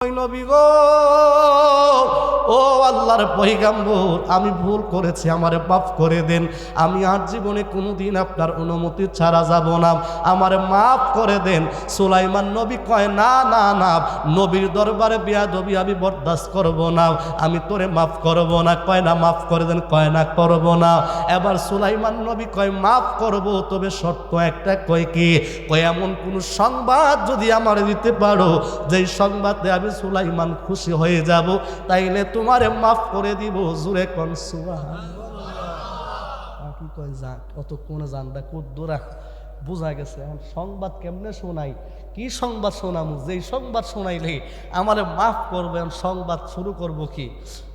নবী গো, ও আল্লাহর পয়গম্বর, আমি ভুল করেছি, আমারে মাফ করে দেন। আমি আর জীবনে কোনোদিন আপনার অনুমতি ছাড়া যাব না, আমারে মাফ করে দেন। সুলাইমান নবী কয়, না না না, নবীর দরবারে বেয়াদবি আমি বরদাস্ত করব না, আমি তোরে মাফ করব না। কয় না, মাফ করে দেন। কয় না, করব না। এবার সুলাইমান নবী কয়, মাফ করব, তবে শর্ত একটা। কয় কি? কয় এমন কোন সংবাদ যদি আমার দিতে পারো যেই সংবাদে আমি সুলাইমান খুশি হয়ে যাব, তাইলে তোমারে মাফ করে দিব। জুরে কোন সুবহানাল্লাহ। কি কয় জান, অত কোন জানটা কদ্দুরা বোঝা গেছে। এখন সংবাদ কেমনে শোনাই, কি সংবাদ শোনামু? যেই সংবাদ শোনাইলে আমারে মাফ করবেন, সংবাদ শুরু করব কি?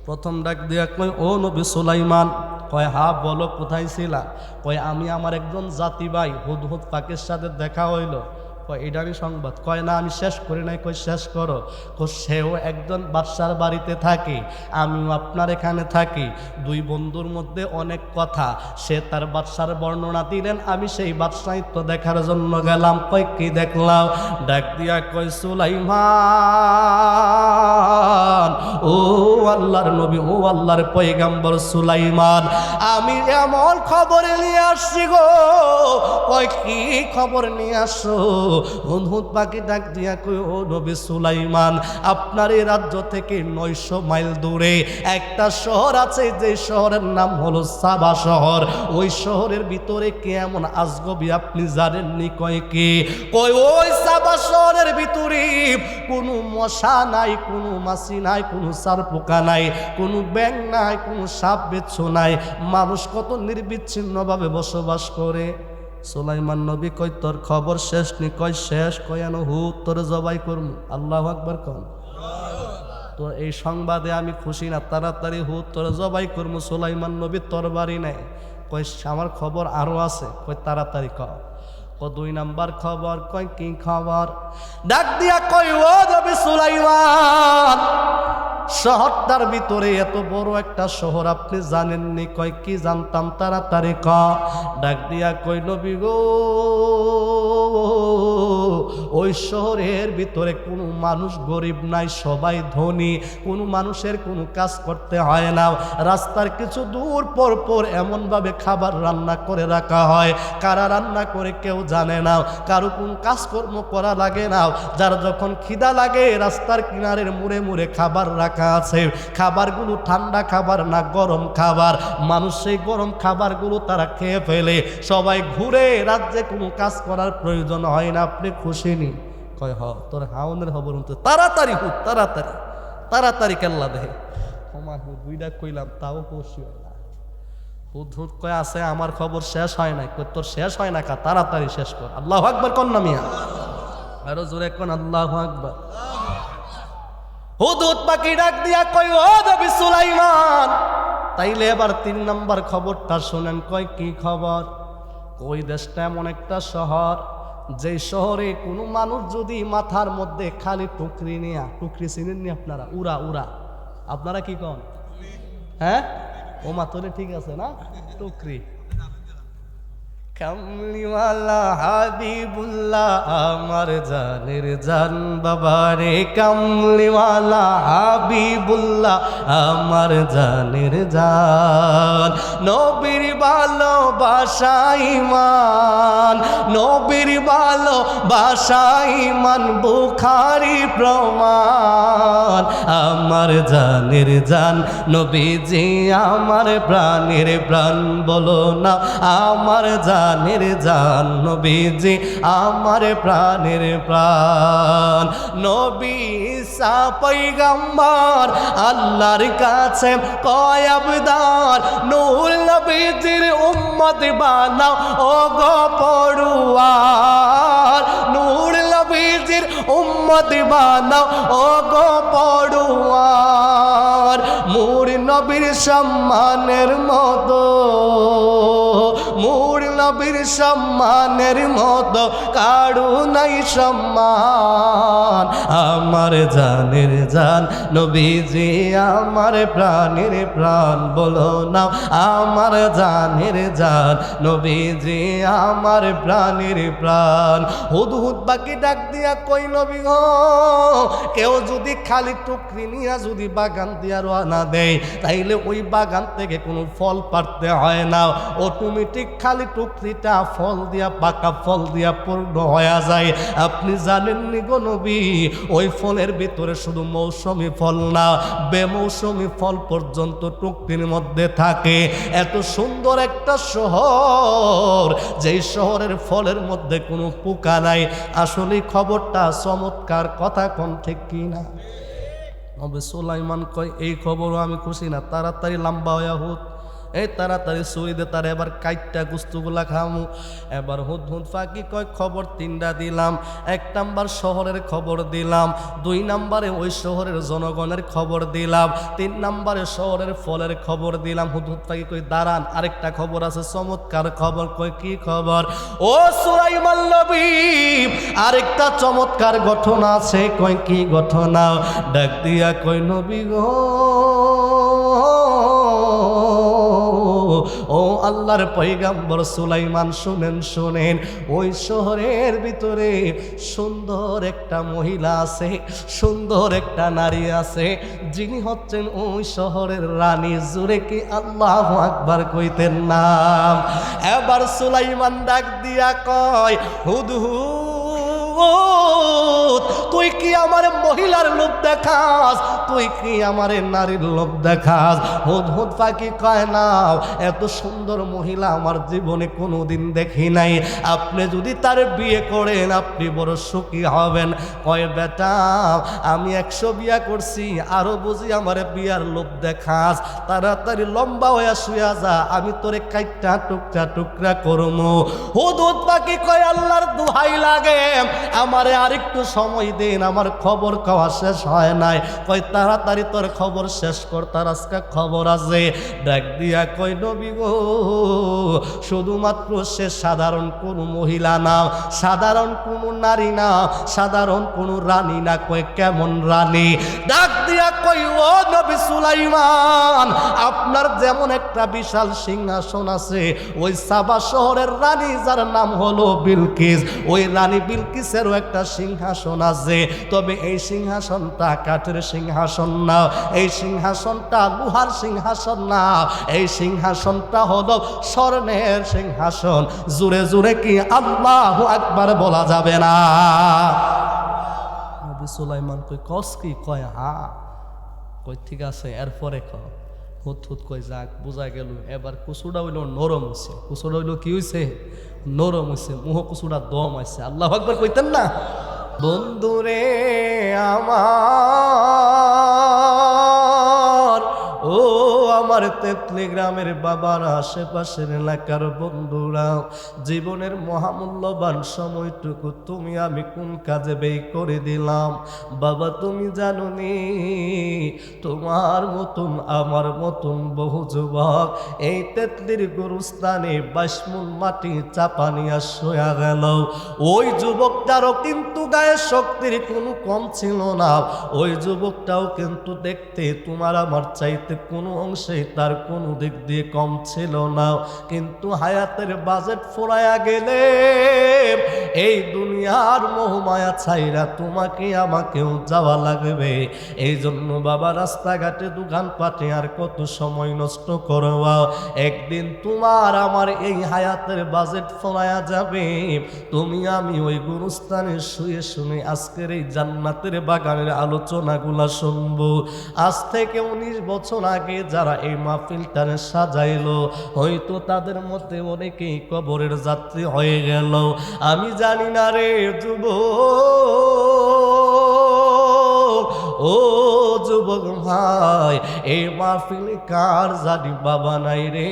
প্রথম ডাক দিয়া কয়, ও নবী সুলাইমান। কয়, হা বলো, কোথায় ছিলা? কয়, আমি আমার একজন জাতি ভাই হুদহুদ পাখির সাথে দেখা হইল। কয়, এটারই সংবাদ? কয় না, আমি শেষ করি নাই। কয়, শেষ করো। সেও একজন বাদশার বাড়িতে থাকে, আমিও আপনার এখানে থাকি, দুই বন্ধুর মধ্যে অনেক কথা। সে তার বাদশার বর্ণনা দিলেন, আমি সেই বাদশাহিত্য দেখার জন্য গেলাম। কয়, কি দেখলাম? ডাক দিয়া কয়, সুলাইমান, ও আল্লাহর নবী, ও আল্লাহর পয়গম্বর সুলাইমান, আমি এমন খবর নিয়ে আসছি গো। কয়, কি খবর নিয়ে আসো? হুদহুদ পাখি ডাক দিয়া কই, ও নবী সুলাইমান, আপনার এই রাজ্য থেকে 900 মাইল দূরে একটা শহর আছে, যে শহরের নাম হলো সাবা শহর। ওই শহরের ভিতরে কি এমন আজগবি আপনি জানেননি? কয়, কি? কই, ওই সাবা শহরের ভিতরে কোনো মশা নাই, কোনো মাছি নাই, কোনো সারপোকা নাই, কোনো ব্যাঙ নাই, কোনো সাপ বিচ্ছু নাই, মানুষ কত নির্বিচ্ছিন্নভাবে বসবাস করে। সুলাইমান নবী কয়, তোর খবর শেষ নি? কয়, শেষ। কয়, আনো হুদ তোর জবাই করমু। আল্লাহু আকবার কন। তো এই সংবাদে আমি খুশি না, তাড়াতাড়ি হুদ তোর জবাই করমু। সুলাইমান নবী তরবারি নেয়। কয়, আমার খবর আরো আছে। কয়, তাড়াতাড়ি কর। দুই নাম্বার খবর। কয়, কি খবর? ডাক দিয়া কয়, ও নবী সুলাইমান, শহরটার ভিতরে এত বড় একটা শহর আপনি জানেননি? কয়, কি জানতাম। তাড়াতাড়ি ক। ডাক দিয়া কই, নবী গো, ওই শহরের ভিতরে কোনো মানুষ গরিব নাই, সবাই ধনী, কোনো মানুষের কোনো কাজ করতে হয় না। রাস্তার কিছু দূর পর পর এমনভাবে খাবার রান্না করে রাখা হয়, কারা রান্না করে কেউ জানে না, কারো কোন কাজকর্ম করা লাগে না। যার যখন খিদা লাগে, রাস্তার কিনারের মুড়ে মুড়ে খাবার রাখা আছে। খাবারগুলো ঠান্ডা খাবার না, গরম খাবার। মানুষ সেই গরম খাবারগুলো তারা খেয়ে ফেলে। সবাই ঘুরে, রাজ্যে কোনো কাজ করার প্রয়োজন হয় না। আপনি খুশি নি? কয়, হ। তোর হাউনের খবর উঠতে তাড়াতাড়ি হুদ, তাড়াতাড়ি তাড়াতাড়ি কেল্লা দেহে। ক্ষমা হুদ দুইটা কইলাম, তাও খুশি হয় না। হুদ হুদ কয়, আছে, আমার খবর শেষ হয় নাই। কই, তোর শেষ হয় না কা? তাড়াতাড়ি শেষ কর। আল্লাহু আকবার কন না মিয়া, আরো জোরে কোন আল্লাহু আকবার। হুদহুদ পাখি ডাক দিয়া কয়, ও নবী সুলাইমান, তাইলে এবার 3 নাম্বার খবরটা শুনেন। কয়, কি খবর? কই, দেশটা এমন একটা শহর, যে শহরে কোনো মানুষ যদি মাথার মধ্যে খালি টুকরি নিয়া, টুকরি চিনেননি আপনারা? উড়া উড়া, আপনারা কি কন? হ্যাঁ, ও মাতলে ঠিক আছে না? টুকরি। কামলিওয়ালা হাবিবুল্লাহ আমার জানের জান, বাবারে কামলিওয়ালা হাবিবুল্লাহ আমার জানের জান। নবীর ভালোবাসা ঈমান, নবীর ভালোবাসা ঈমান, বুখারী প্রমাণ। আমার জানের জান নবীজি, আমার প্রাণের প্রাণ, বলো না আমার জানের জান নবীজি, আমার প্রাণের প্রাণ। নবী ঈসা পয়গম্বর আল্লাহর কাছে কয় আবদার, নূর নবীজির উম্মত বানাও ও গো পড়ুয়ার, নূর নবীজির উম্মত বানাও ও গো পড়ুয়ার। নূর নবীর সম্মানের মতো, নূর নবীর সম্মানের মতো কারু নাই সম্মান। আমার জানের জান নবীজি আমার প্রাণের প্রাণ, বলো না আমার জানের জান নবীজি আমার প্রাণের প্রাণ। হুদহুদ পাখি ডাক দিয়া কই নবী গো, কেউ যদি খালি টুকরি নিয়া যদি বাগান দিয়া রওনা দেয় তাইলে ওই বাগান থেকে কোনো ফল পাড়তে হয় না, অটোমেটিক খালি টুকরিটা ফল দিয়া পাকা ফল দিয়া পূর্ণ হয়ে যায়। আপনি জানেননি গো নবী, ওই ফলের ভিতরে শুধু মৌসুমী ফল না, বেমৌসুমী ফল পর্যন্ত টুকরির মধ্যে থাকে। এত সুন্দর একটা শহর, যেই শহরের ফলের মধ্যে কোনো পোকা নাই। আসলে খবরটা চমৎকার, কথা কোন ঠিক কি না? নবী সুলাইমান কয় এই খবরও আমি খুশি না, তাড়াতাড়ি লম্বা হইয়া হুত, এই তাড়াতাড়ি ছুরি দে তার এবার কাইটটা গুস্তুগুলা খামু। এবার হুদহুদ ফাঁকি কয় খবর তিনটা দিলাম। 1 নাম্বার শহরের খবর দিলাম, 2 নাম্বারে ওই শহরের জনগণের খবর দিলাম, 3 নাম্বারে শহরের ফলের খবর দিলাম। হুদহুদ ফাঁকি কই দাঁড়ান, আরেকটা খবর আছে, চমৎকার খবর। কই কি খবর? ও সুলাইমান নবী, আরেকটা চমৎকার ঘটনা আছে। কই কি ঘটনা? ডাক দিয়া কই নবী গো, ও আল্লাহর পয়গাম্বর সুলাইমান শুনেন শুনেন, ওই শহরের ভিতরে সুন্দর একটা মহিলা আছে, সুন্দর একটা নারী আছে, যিনি হচ্ছেন ওই শহরের রানী। জুড়ে কি আল্লাহু আকবার কইতেন নাম? এবার সুলাইমান ডাক দিয়া কয় হুদহুদ, তুই কি আমার মহিলার লোভ দেখাস? তুই কি আমার নারীর লোভ দেখাস? হুদহুদ পাখি কয় না, এত সুন্দর মহিলা আমার জীবনে কোনোদিন দেখি নাই। আপনি যদি তার বিয়ে করেন আপনি বড় সুখী হবেন। কয় বেটা, আমি 100 বিয়া করছি, আরো বুঝি আমার বিয়ার লোভ দেখাস? তাড়াতাড়ি লম্বা হয়ে শুয়া যা, আমি তোরে কাইটটা টুকরা টুকরা করমু। হুদহুদ পাখি কয় আল্লাহর দোহাই লাগে, আমারে আরেকটু সময় দেন, আমার খবর খাওয়া শেষ হয় নাই। কয় তাড়াতাড়ি তোর খবর শেষ কর, তার আজকে খবর আছে। ডাক দিয়া কয় নবী গো, শুধুমাত্র সে সাধারণ কোনো মহিলা না, সাধারণ কোনো নারী না, সাধারণ কোনো রানী না। কয় কেমন রানী? ডাক দিয়া কই ও নবী সুলাইমান, আপনার যেমন একটা বিশাল সিংহাসন আছে, ওই সাবা শহরের রানী যার নাম হলো বিলকিস, ওই রানী বিলকিসেরও একটা সিংহাসন আছে। তবে এই সিংহাসনটা কাঠের সিংহাসন না, এই সিংহাসনটা লোহার সিংহাসন না, এই সিংহাসনটা হলো স্বর্ণের সিংহাসন। জুড়ে জুড়ে কি আল্লাহু আকবার বলা যাবে না? নবী সুলাইমান কই কস কি? কয় হা। কই ঠিক আছে, এরপরে ক। হুদহুদ কই যাক, বোঝা গেল। এবার কুচুটা হইল নরম হয়েছে, কুচুটা হইল কি হয়েছে? নরম হয়েছে, মুহ কুচুটা দম আছে। আল্লাহু আকবার কইতেন না? বন্ধুরে আমার, ও আমার তেতলি গ্রামের বাবার, আশেপাশের এলাকার বন্ধুরা, জীবনের মহামূল্যবান সময়টুকু তুমি আমি কোন কাজে ব্যয় করে দিলাম? বাবা তুমি জানো নি, তোমার মতন আমার মতন বহু যুবক এই তেতলির গুরুস্থানে 22 মণ মাটি চাপা নিয়ে শোয়া গেল। ওই যুবকটারও কিন্তু গায়ে শক্তির কোনো কম ছিল না, ওই যুবকটাও কিন্তু দেখতে তোমার আমার চাইতে কোনো অংশে তার কোনো দিক দিয়ে কম ছিল না। কিন্তু হায়াতের বাজেট ফুরাইয়া গেলে এই দুনিয়ার মোহমায়া ছাইরা তোমাকে আমাকেও যাওয়া লাগবে। এই জন্য বাবা রাস্তাঘাটে দোকান পাটে আর কত সময় নষ্ট করবা? একদিন তোমার আমার এই হায়াতের বাজেট ফুরাইয়া যাবে, তুমি আমি ওই গুরুস্থানে শুয়ে শুনে আজকের এই জান্নাতের বাগানের আলোচনাগুলা শুনবো। আজ থেকে 19 বছর আগে যারা এই মাহফিলটারে সাজাইলো, হয়তো তাদের মধ্যে অনেকেই কবরের যাত্রী হয়ে গেল। আমি জানি না রে যুবক, ও যুবক ভাই, এই মাহফিলে কার জানি বাবা নাই রে,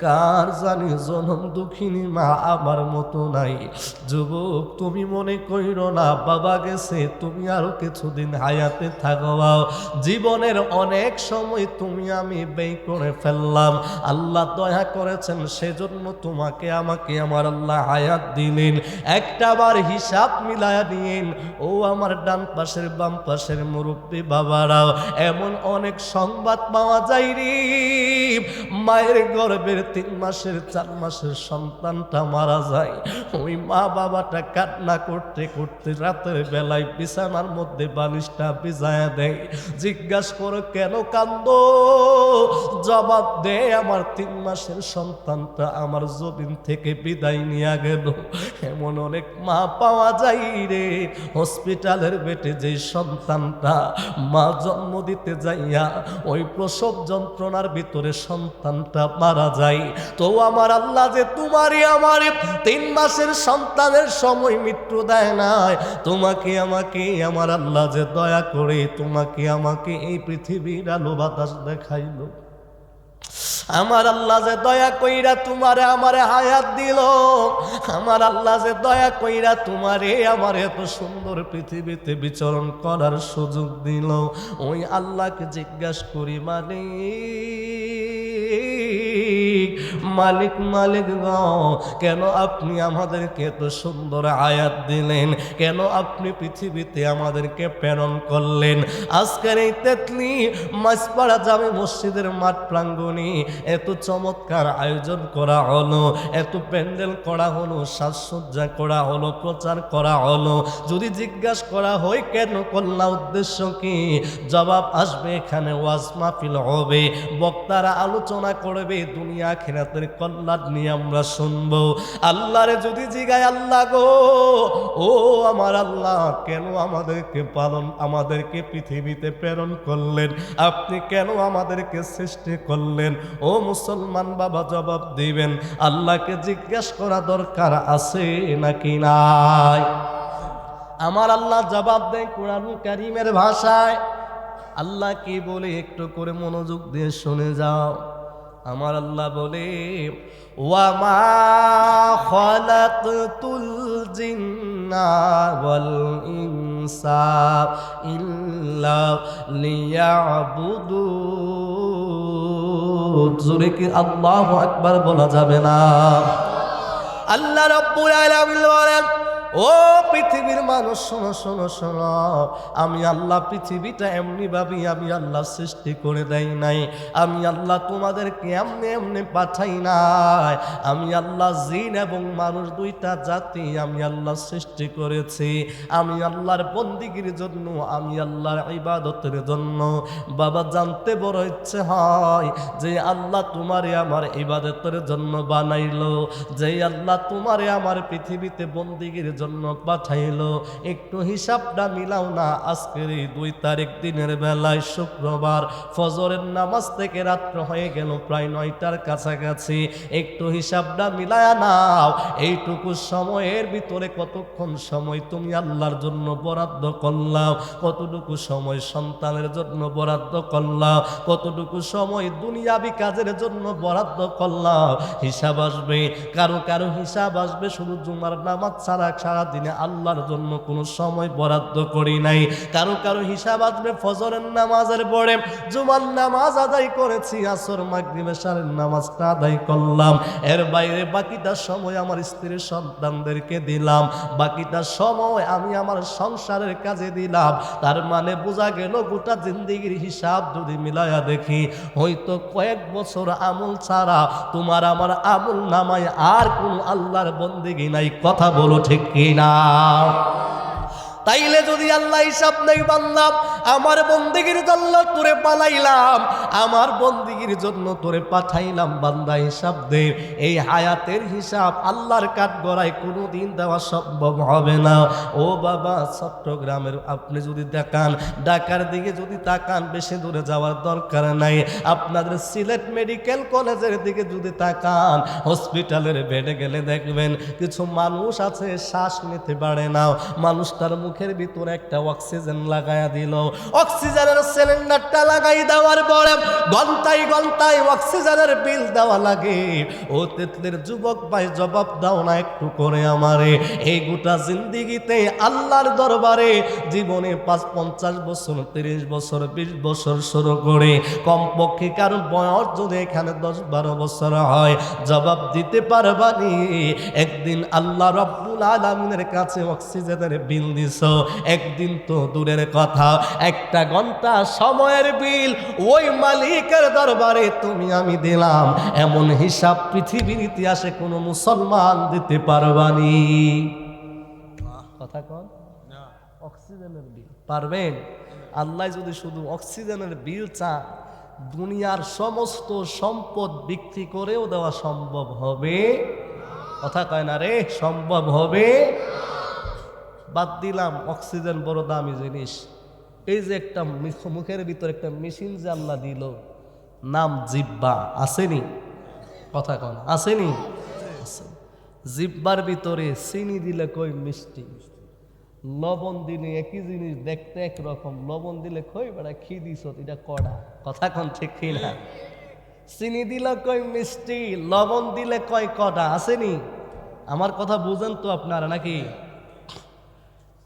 কার জানি জনম দুঃখিনী মা আমার মতো নাই। যুবক তুমি মনে কইরো না বাবা গেছে, তুমি আরো কিছুদিন হায়াতে থাকো। জীবনের অনেক সময় তুমি আমি ব্যয় করে ফেললাম, আল্লাহ দয়া করেছেন সেজন্য তোমাকে আমাকে আমার আল্লাহ হায়াত দিলেন। একটাবার হিসাব মিলায়া নিন ও আমার ডান পাশের বাম পাশের মুরব্বী বাবারাও, এমন অনেক সংবাদ পাওয়া যায় রে, মায়ের গর্ভের 3 মাসের 4 মাসের সন্তানটা মারা যায়, ওই মা বাবাটা কান্না করতে করতে রাতের বেলায় বিছানার মধ্যে বালিশটা ভিজায়া দেয়। জিজ্ঞাসা করো কেন কান্দো, জবাব দে আমার 3 মাসের সন্তানটা আমার জমিন থেকে বিদায় নিয়ে গেল। এমন অনেক মা পাওয়া যায় রে, হসপিটালের বেটে যে সন্তানটা মা জন্ম দিতে যাইয়া ওই প্রসব যন্ত্রণার ভিতরে সন্তানটা মারা যায়। তো আমার আল্লাহ যে তোমারই আমার 3 মাসের সন্তানের সময় মৃত্যু দেয় নাই, তোমাকে আমাকে আমার আল্লাহ যে দয়া করে তোমাকে আমাকে এই পৃথিবীর আলো বাতাস দেখাইলো, আমার আল্লাহ যে দয়া কইরা তোমারে আমারে হায়াত দিল, আমার আল্লাহ যে দয়া কইরা তোমারে আমার এত সুন্দর পৃথিবীতে বিচরণ করার সুযোগ দিল, ওই আল্লাহকে জিজ্ঞাসা করি মালিক মালিক কেন আপনি আমাদেরকে এত সুন্দর আয়াত দিলেন, কেন আপনি পৃথিবীতে আমাদেরকে প্রেরণ করলেন। আজকের এই তেতলি মাছপাড়া জামে মসজিদের মাঠ প্রাঙ্গণে এত চমৎকার আয়োজন করা হলো, এত প্যান্ডেল করা হলো, সাজসজ্জা করা হলো, প্রচার করা হলো। যদি জিজ্ঞাসা করা হয় কেন করলা, উদ্দেশ্য কি, জবাব আসবে এখানে ওয়াজ মাহফিল হবে, বক্তারা আলোচনা করবে, দুনিয়া আখিরাতের কল্যাণ নিয়ে আমরা শুনবো। আল্লাহরে যদি জিগায় আল্লাহ গো ও আমার আল্লাহ কেন আমাদেরকে পৃথিবীতে প্রেরণ করলেন, আপনি কেন আমাদেরকে সৃষ্টি করলেন, ও মুসলমান বাবা জবাব দিবেন আল্লাহকে জিজ্ঞাসা করা দরকার আছে নাকি নাই? আমার আল্লাহ জবাব দেয় কোরআন কারীমের ভাষায়। আল্লাহ কি বলে একটু করে মনোযোগ দিয়ে শুনে যাও। আমার আল্লাহ বলে ওয়া মা খালাকতুল জিন্না ওয়াল ইনসা ইল্লা লিয়াবুদুন। জোরে কি আল্লাহু আকবার বলা যাবে না? আল্লাহ রাব্বুল আলামিন বলেন ও পৃথিবীর মানুষ শোনো শোনো শোনো, আমি আল্লাহ পৃথিবীটা এমনি ভাবে আমি আল্লাহ সৃষ্টি করে দেই নাই, আমি আল্লাহ তোমাদেরকে এমনি এমনি পাঠাই নাই, আমি আল্লাহ জিন এবং মানুষ 2টা জাতি আমি আল্লাহ সৃষ্টি করেছি, আমি আল্লাহর বন্দিগির জন্য, আমি আল্লাহর ইবাদতের জন্য। বাবা জানতে বড় ইচ্ছে হয় যে আল্লাহ তোমারে আমার ইবাদতের জন্য বানাইলো, যে আল্লাহ তোমারে আমার পৃথিবীতে বন্দিগির জন্য পাঠাইলো, একটু হিসাবটা মিলাও না। আজকের এই 2 তারিখ দিনের বেলায় শুক্রবার, ফজরের নামাজ থেকে রাত্র হয়ে গেল প্রায় 9টার কাছাকাছি, একটু হিসাবটা মিলায়া নাও। এইটুকু সময়ের ভিতরে কতক্ষণ সময় তুমি আল্লাহর জন্য বরাদ্দ করলাম, কতটুকু সময় সন্তানের জন্য বরাদ্দ করলাম, কতটুকু সময় দুনিয়াবি কাজের জন্য বরাদ্দ করলাম। হিসাব আসবে, কারো কারো হিসাব আসবে শুধু জুমার নামাজ ছাড়া সারাদিনে আল্লাহর জন্য কোনো সময় বরাদ্দ করি নাই। কারো কারো হিসাব আসবে ফজরের নামাজের পরে জুমার নামাজ আদায় করেছি, আসর মাগরিব এশারের নামাজটা আদায় করলাম, এর বাইরে বাকিটা সময় আমার স্ত্রীর সন্তানদেরকে দিলাম, বাকিটা সময় আমি আমার সংসারের কাজে দিলাম। তার মানে বোঝা গেল গোটা জিন্দেগির হিসাব যদি মিলায়া দেখি, হয়তো কয়েক বছর আমল ছাড়া তোমার আমার আমল নামায় আর কোন আল্লাহর বন্দেগী নাই। কথা বলো ঠিক কিনা? তাইলে যদি আল্লাহ হিসাব নেই বান্দা, আমার বন্দেগীর জন্য তোরে পালাইলাম, আমার বন্দেগীর জন্য তোরে পাঠাইলাম, বান্দা হিসাব দে। এই হায়াতের হিসাব আল্লাহর কাঠগড়ায় কোনোদিন দেওয়া সম্ভব হবে না। ও বাবা চট্টগ্রামের আপনি যদি দেখান, ঢাকার দিকে যদি তাকান, বেশি দূরে যাওয়ার দরকার নাই, আপনাদের সিলেট মেডিকেল কলেজের দিকে যদি তাকান, হসপিটালের বেডে গেলে দেখবেন কিছু মানুষ আছে শ্বাস নিতে পারে না, মানুষটার মুখের ভিতরে একটা অক্সিজেন লাগায়া দিল, অক্সিজেনের সিলিন্ডারটা লাগাই দেওয়ার পরে ঘন্টায় ঘন্টায় অক্সিজেনের বিল দেওয়া লাগে। ও তেতলের যুবক ভাই জবাব দাও না একটু করে আমারে, এই গোটা জিন্দিগিতে আল্লাহর দরবারে জীবনে 50 বছর 30 বছর 20 বছর শুরু করে কমপক্ষে কারো বয়স যদি এখানে 10-12 বছর হয়, জবাব দিতে পারবানি একদিন আল্লাহ রাব্বুল আলামিনের কাছে অক্সিজেনের বিল দিছো? একদিন তো দূরের কথা, একটা ঘন্টা সময়ের বিল ওই মালিকের দরবারে তুমি আমি দিলাম, এমন হিসাব পৃথিবীর ইতিহাসে কোনো মুসলমান দিতে পারবানি? কথা কন, অক্সিজেনের বিল পারবেন? আল্লাহ যদি শুধু অক্সিজেনের বিল চান, দুনিয়ার সমস্ত সম্পদ বিক্রি করেও দেওয়া সম্ভব হবে? কথা কয় না রে, সম্ভব হবে? বাদ দিলাম অক্সিজেন বড় দামি জিনিস, এই যে একটা মুখের ভিতর একটা মেশিন যে আল্লাহ দিল, নাম জিহ্বা, আসেনি? কথা কন, আসেনি? জিহ্বার ভিতরে চিনি দিলে কই মিষ্টি, লবণ দিলে একই জিনিস দেখতে একরকম, লবণ দিলে কই বেড়া খি দিস এটা কড়া। কথা কন ঠিক না? চিনি দিলে কই মিষ্টি, লবণ দিলে কয় কড়া, আসেনি? আমার কথা বুঝেন তো আপনারা নাকি?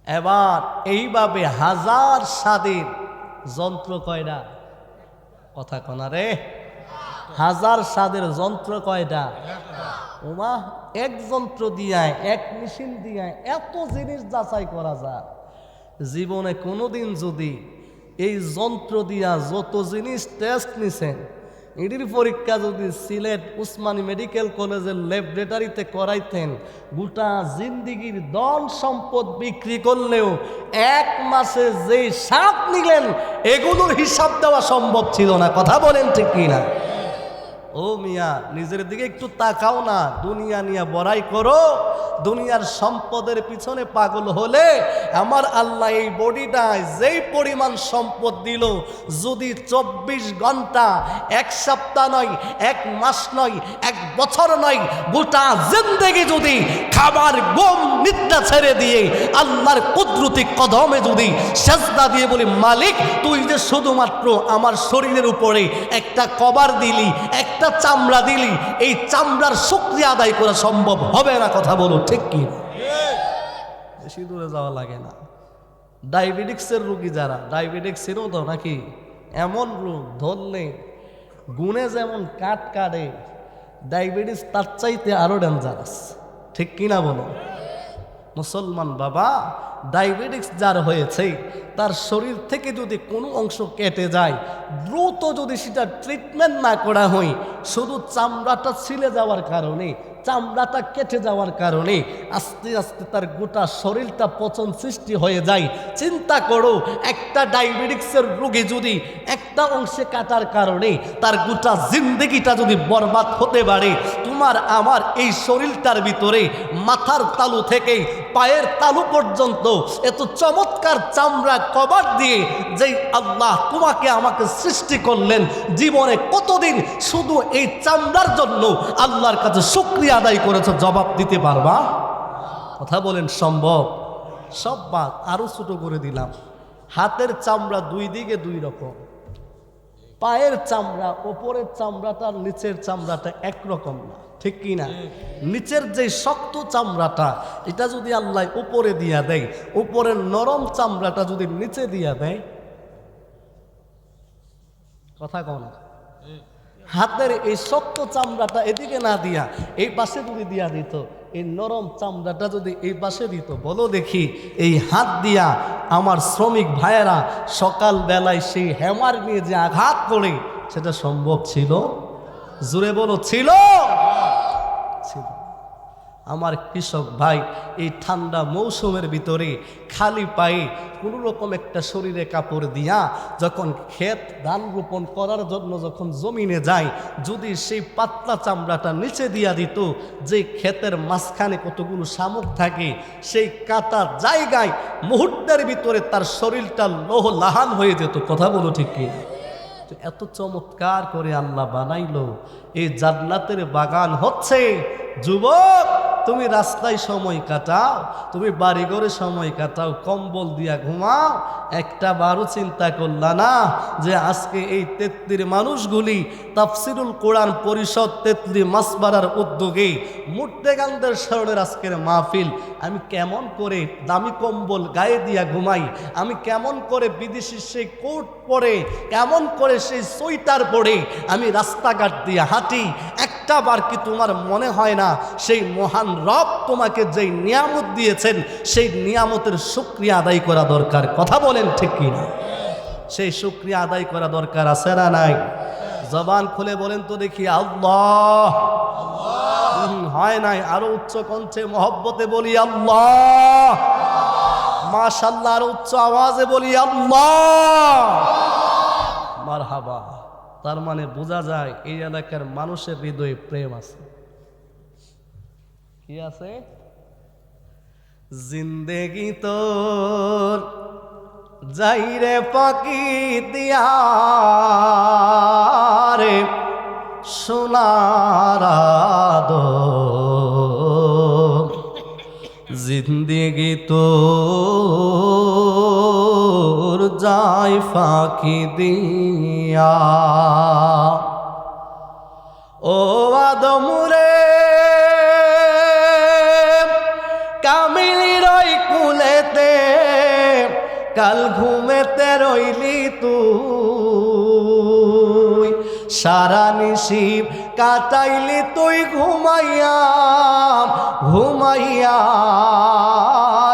এবার এইভাবে হাজার স্বাদের যন্ত্র কয়টা? কথা কনা রে, হাজার স্বাদের যন্ত্র কয়টা? ওমা, এক যন্ত্র দিয়ায়, এক মেশিন দিয়ায় এত জিনিস যাচাই করা যায়। জীবনে কোনোদিন যদি এই যন্ত্র দিয়া যত জিনিস টেস্ট নিছেন, এটির পরীক্ষা যদি সিলেট উসমানী মেডিকেল কলেজের ল্যাবরেটরিতে করাইতেন, গোটা জিন্দিগির ধন সম্পদ বিক্রি করলেও এক মাসে যে স্বাদ নিলেন এগুলোর হিসাব দেওয়া সম্ভব ছিল না। কথা বলেন ঠিক কিনা? ও মিয়া, নিজের দিকে একটু তাকাও না, দুনিয়া নিয়ে বড়াই করো, দুনিয়ার সম্পদের পিছনে পাগল হলে আমার আল্লাহ এই বডিটায় যেই পরিমাণ সম্পদ দিল, যদি 24 ঘন্টা, এক সপ্তাহ নয়, এক মাস নয়, এক বছর নয়, গোটা জিন্দেগি যদি খাবার গম নিদ্রা ছেড়ে দিয়ে আল্লাহর কুদরতি কদমে যদি সেজদা দিয়ে বলি, মালিক তুই যে শুধুমাত্র আমার শরীরের উপরে একটা কভার দিলি, একটা চামড়া দিলি, এই চামড়ার শুকরিয়া আদায় করা সম্ভব হবে না? কথা বলো ঠিক কি? বেশি দূরে যাওয়া লাগে না। ডায়াবেটিক্সের রোগী যারা, ডায়াবেটিক্সেরও তো নাকি এমন রোগ ধরলে গুণে যেমন কাট কাটে, ডায়াবেটিস তার চাইতে আরো ডেঞ্জারাস। ঠিক কিনা বলো? মুসলমান বাবা, ডায়াবেটিক্স যার হয়েছে তার শরীর থেকে যদি কোনো অংশ কেটে যায়, দ্রুত যদি সেটা ট্রিটমেন্ট না করা হয়, শুধু চামড়াটা ছিলে যাওয়ার কারণে, চামড়াটা কেটে যাওয়ার কারণে আস্তে আস্তে তার গোটা শরীরটা পচন সৃষ্টি হয়ে যায়। চিন্তা করো, একটা ডায়াবেটিক্সের রোগী যদি একটা অংশে কাটার কারণে তার গোটা জিন্দগিটা যদি বরবাদ হতে পারে, তোমার আমার এই শরীরটার ভিতরে মাথার তালু থেকে পায়ের তালু পর্যন্ত এত চমৎকার চামড়া কভার দিয়ে যেই আল্লাহ তোমাকে আমাকে সৃষ্টি করলেন, জীবনে কতদিন শুধু এই চামড়ার জন্য আল্লাহর কাছে শুকরিয়া আদায় করেছ, জবাব দিতে পারবা? কথা বলেন, সম্ভব? সব বাদ, আরো ছোট করে দিলাম। হাতের চামড়া দুই দিকে দুই রকম, পায়ের চামড়া ওপরের চামড়াটা নিচের চামড়াটা একরকম না। ঠিক কি না? নিচের যে শক্ত চামড়াটা, এটা যদি আল্লাহ উপরে দিয়া দেয়, উপরের নরম চামড়াটা যদি নিচে দিয়া দেয়, কথা কও না? হাতের এই শক্ত চামড়াটা এদিকে না দিয়া এই পাশে যদি দিয়া দিত, এই নরম চামড়াটা যদি এই পাশে দিত, বলো দেখি এই হাত দিয়া আমার শ্রমিক ভাইয়েরা সকাল বেলায় সেই হ্যামার নিয়ে যে আঘাত করে, সেটা সম্ভব ছিল? জোরে বলো, ছিল? ছিল। আমার কৃষক ভাই এই ঠান্ডা মৌসুমের ভিতরে খালি পায়ে কোনো রকম একটা শরীরে কাপড় দিয়া যখন ক্ষেত ধান রোপণ করার জন্য যখন জমিনে যায়, যদি সেই পাতলা চামড়াটা নিচে দিয়া দিত, যে ক্ষেতের মাঝখানে কতগুলো শামুক থাকে, সেই কাটা জায়গায় মুহূর্তের ভিতরে তার শরীরটা লোহ লাহান হয়ে যেত। কথা বলো ঠিক কি? এত চমৎকার করে আল্লাহ বানাইলো। এই জান্নাতের বাগান হচ্ছে যুবক, তুমি রাস্তায় সময় কাটাও, তুমি বাড়িঘরে সময় কাটাও, কম্বল দিয়া ঘুমাও, একটা বারও চিন্তা করলা না যে আজকে এই তেত্রির মানুষগুলি তাফসিরুল কোরআন পরিষদ তেতলি মাসবারার উদ্যোগে মুর্তেগানদের স্মরণের আজকের মাহফিল, আমি কেমন করে দামি কম্বল গায়ে দিয়া ঘুমাই, আমি কেমন করে বিদেশি সেই কোট পরে, কেমন করে সেই সোয়েটার পরে আমি রাস্তাঘাট দিয়ে হাঁটি, একটা বার কি তোমার মনে হয় না সেই মহান রব তোমাকে যেই নিয়ামত দিয়েছেন সেই নিয়ামতের শুকরিয়া আদায় করা দরকার? কথা বলেন ঠিক কিনা? সেই শুকরিয়া আদায় করা দরকার আছে না নাই? জবান খুলে বলেন তো দেখি আল্লাহ। হয় নাই, আরো উচ্চ কণ্ঠে মহব্বতে বলি আল্লাহ। মাশাআল্লাহ, আরো উচ্চ আওয়াজে বলি আল্লাহ। মারহাবা। তার মানে বোঝা যায় এই এলাকার মানুষের হৃদয়ে প্রেম আছে। কি আছে? জিন্দেগি তোর যাইরে পাকি দিয়া রে সোনার আদর, জিন্দেগি তোর যাই ফাঁকি দিয়া। ও আদমরে কামিলি রই কুলেতে, কাল ঘুমেতে রইলি তুই, সারা নিশিব কাটাইলি তুই ঘুমাইয়া ঘুমাইয়া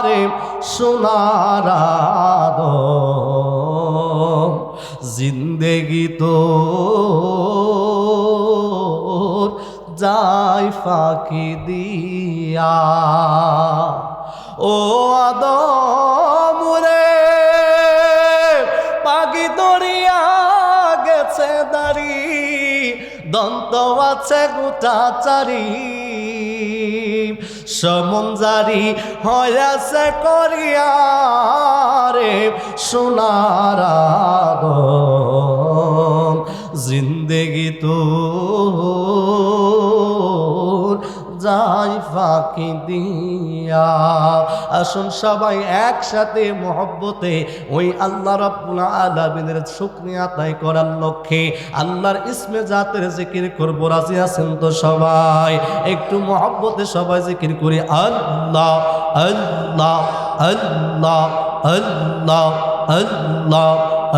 রে সোনার আদম, জিন্দেগি তোর যাই ফাঁকি দিয়া। ও আদম রে পাগি দরিয়া গেছে দাড়ি, দন্ত আছে গোটা চারি, সমন জারি হয়েছে করিয়া রে সোনার আদম, জিন্দেগি তোর যাই ফাঁকি দিয়া। আসুন সবাই একসাথে মহব্বতে ওই আল্লাহ রাব্বুল আলামিনের শুকরিয়া আদায় করার লক্ষ্যে আল্লাহর ইসমে জাতের জিকির করব। রাজি আছেন তো সবাই? একটু মহব্বতে সবাই জিকির করি আল্লাহ আল্লাহ আল্লাহ আল্লাহ আল্লাহ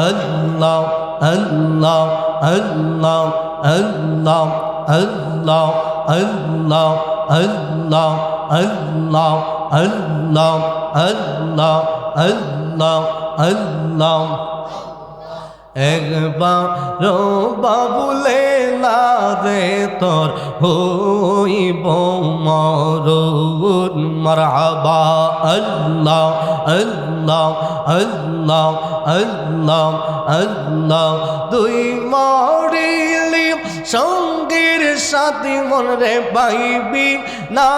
আল্লাহ আল্লাহ আল্লাহ আল্লাহ আল্লাহ আল্লাহ আল্লাহ আল্লাহ আল্লাহ আল্লাহ আল্লাহ আল্লাহ। একবার বাবুলে না রে তোর হইব মরুন, মারহাবা আল্লাহ আল্লাহ আল্লাহ আল্লাহ আল্লাহ। তুই মরিলি সঙ্গীর সাথী মন রে পাইবি না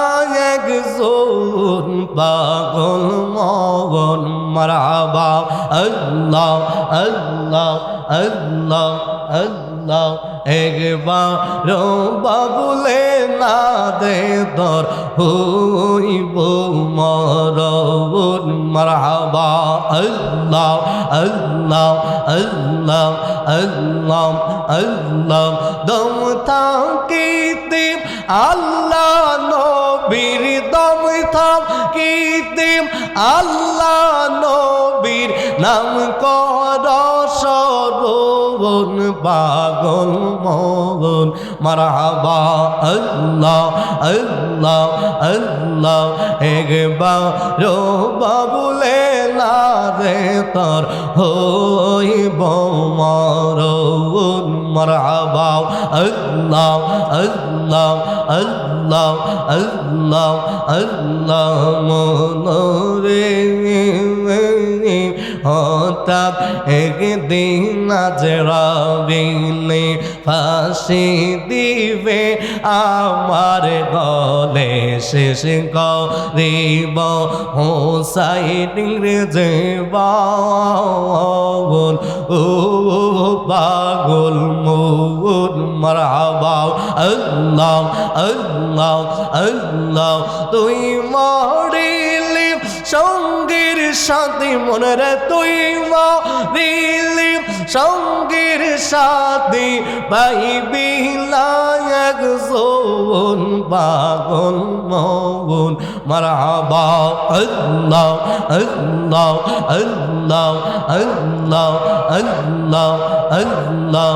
একজন পাগল মগন, মারহাবা আল্লাহ আল্লাহ আল্লাহ আল্লাহ। একবার বাবুলে না দে তোর হইব মরুন, মারহাবা আল্লাহ আল্লাহ আল্লাহ আল্লাহ আল্লাহ। দম থাকিতে আল্লাহ নবীর, দম থাকিতে আল্লাহ নবীর নাম কর সরবন, পাগল মগন, মারহাবা আল্লাহ আল্লাহ আল্লাহ। একবার বাবুলে না রে তোর হইব মরুন, মারহাবা আল্লাহ আল্লাহ আল্লাহ আল্লাহ আল্লাহ। মনরে হঠাৎ একদিন আজরাইলে ফাঁসি দিবে আমার গলে, শেষ করিব হোসাইনের জীবন। ও পাগল মন, মারহাবা আল্লাহ আল্লাহ আল্লাহ তুই মরিলি সঙ্গীর সাথী মনে রে তুই মরিলি সঙ্গীর সাথী পাইবি লায়ক জোন পাগল মন মারহাবা আল্লাহ আল্লাহ আল্লাহ আল্লাহ আল্লাহ আল্লাহ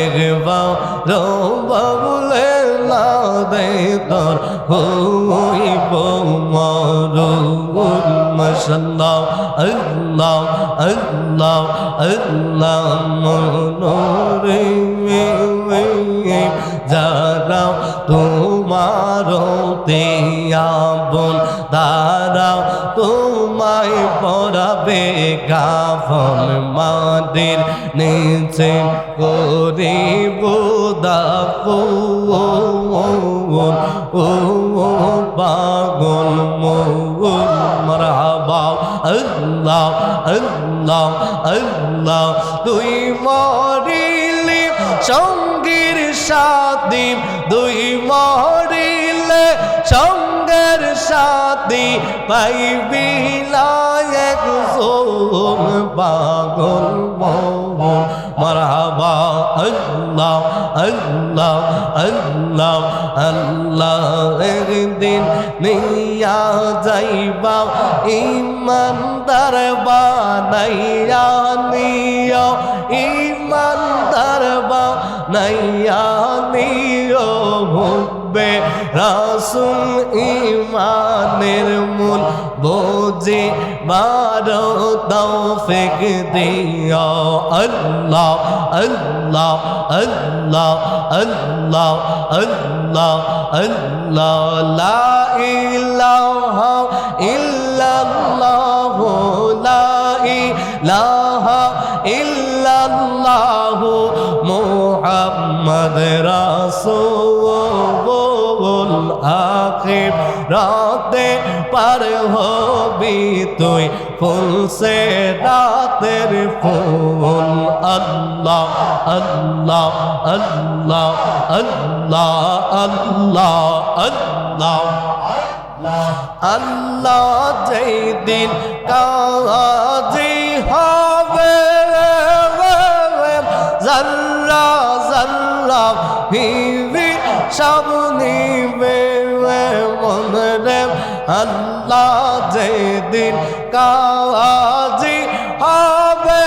একবার বাবুলে না দে তোর হইব মরুল মাশাআল্লাহ আল্লাহ আল্লাহ আল্লাহ মনোরে যারা তোমার তিয়াবন তারা তোমায় পড়াবে কাফন মাদের নিচে করিব দাফন ও পাগল মন মারহাবা আল্লাহ আল্লাহ আল্লাহ তুই মরিলি সঙ্গীর সাথী দুই মরিলে সঙ্গের সাথী পাইবি লায়ক জোন পাগল মন মারহাবা আল্লাহ আল্লাহ আল্লাহ আল্লাহ একদিন নিয়া যাইবা ইমানদার বানাইয়া নিও ইমানদার বানাইয়া নিও হুব্বে রাসূল ইমানের মূল বোঝে বারো তৌফিক দিও আল্লাহ আল্লাহ আল্লাহ আল্লাহ আল্লাহ আল্লাহ লা ইলাহা ইল্লাল্লাহ লা ইলাহা ইল্লাল্লাহ মুহাম্মদ রাসূল আখির রাতে পার হবি তুই ফুল সে রাতের ফুল আল্লাহ আল্লাহ আল্লাহ আল্লাহ আল্লাহ আল্লাহ আল্লাহ যেই দিন কাজী হবে জাল্লা জাল্লা ভিবি সব নিবে মনে রে আল্লাহ যেদিন কাজী হবে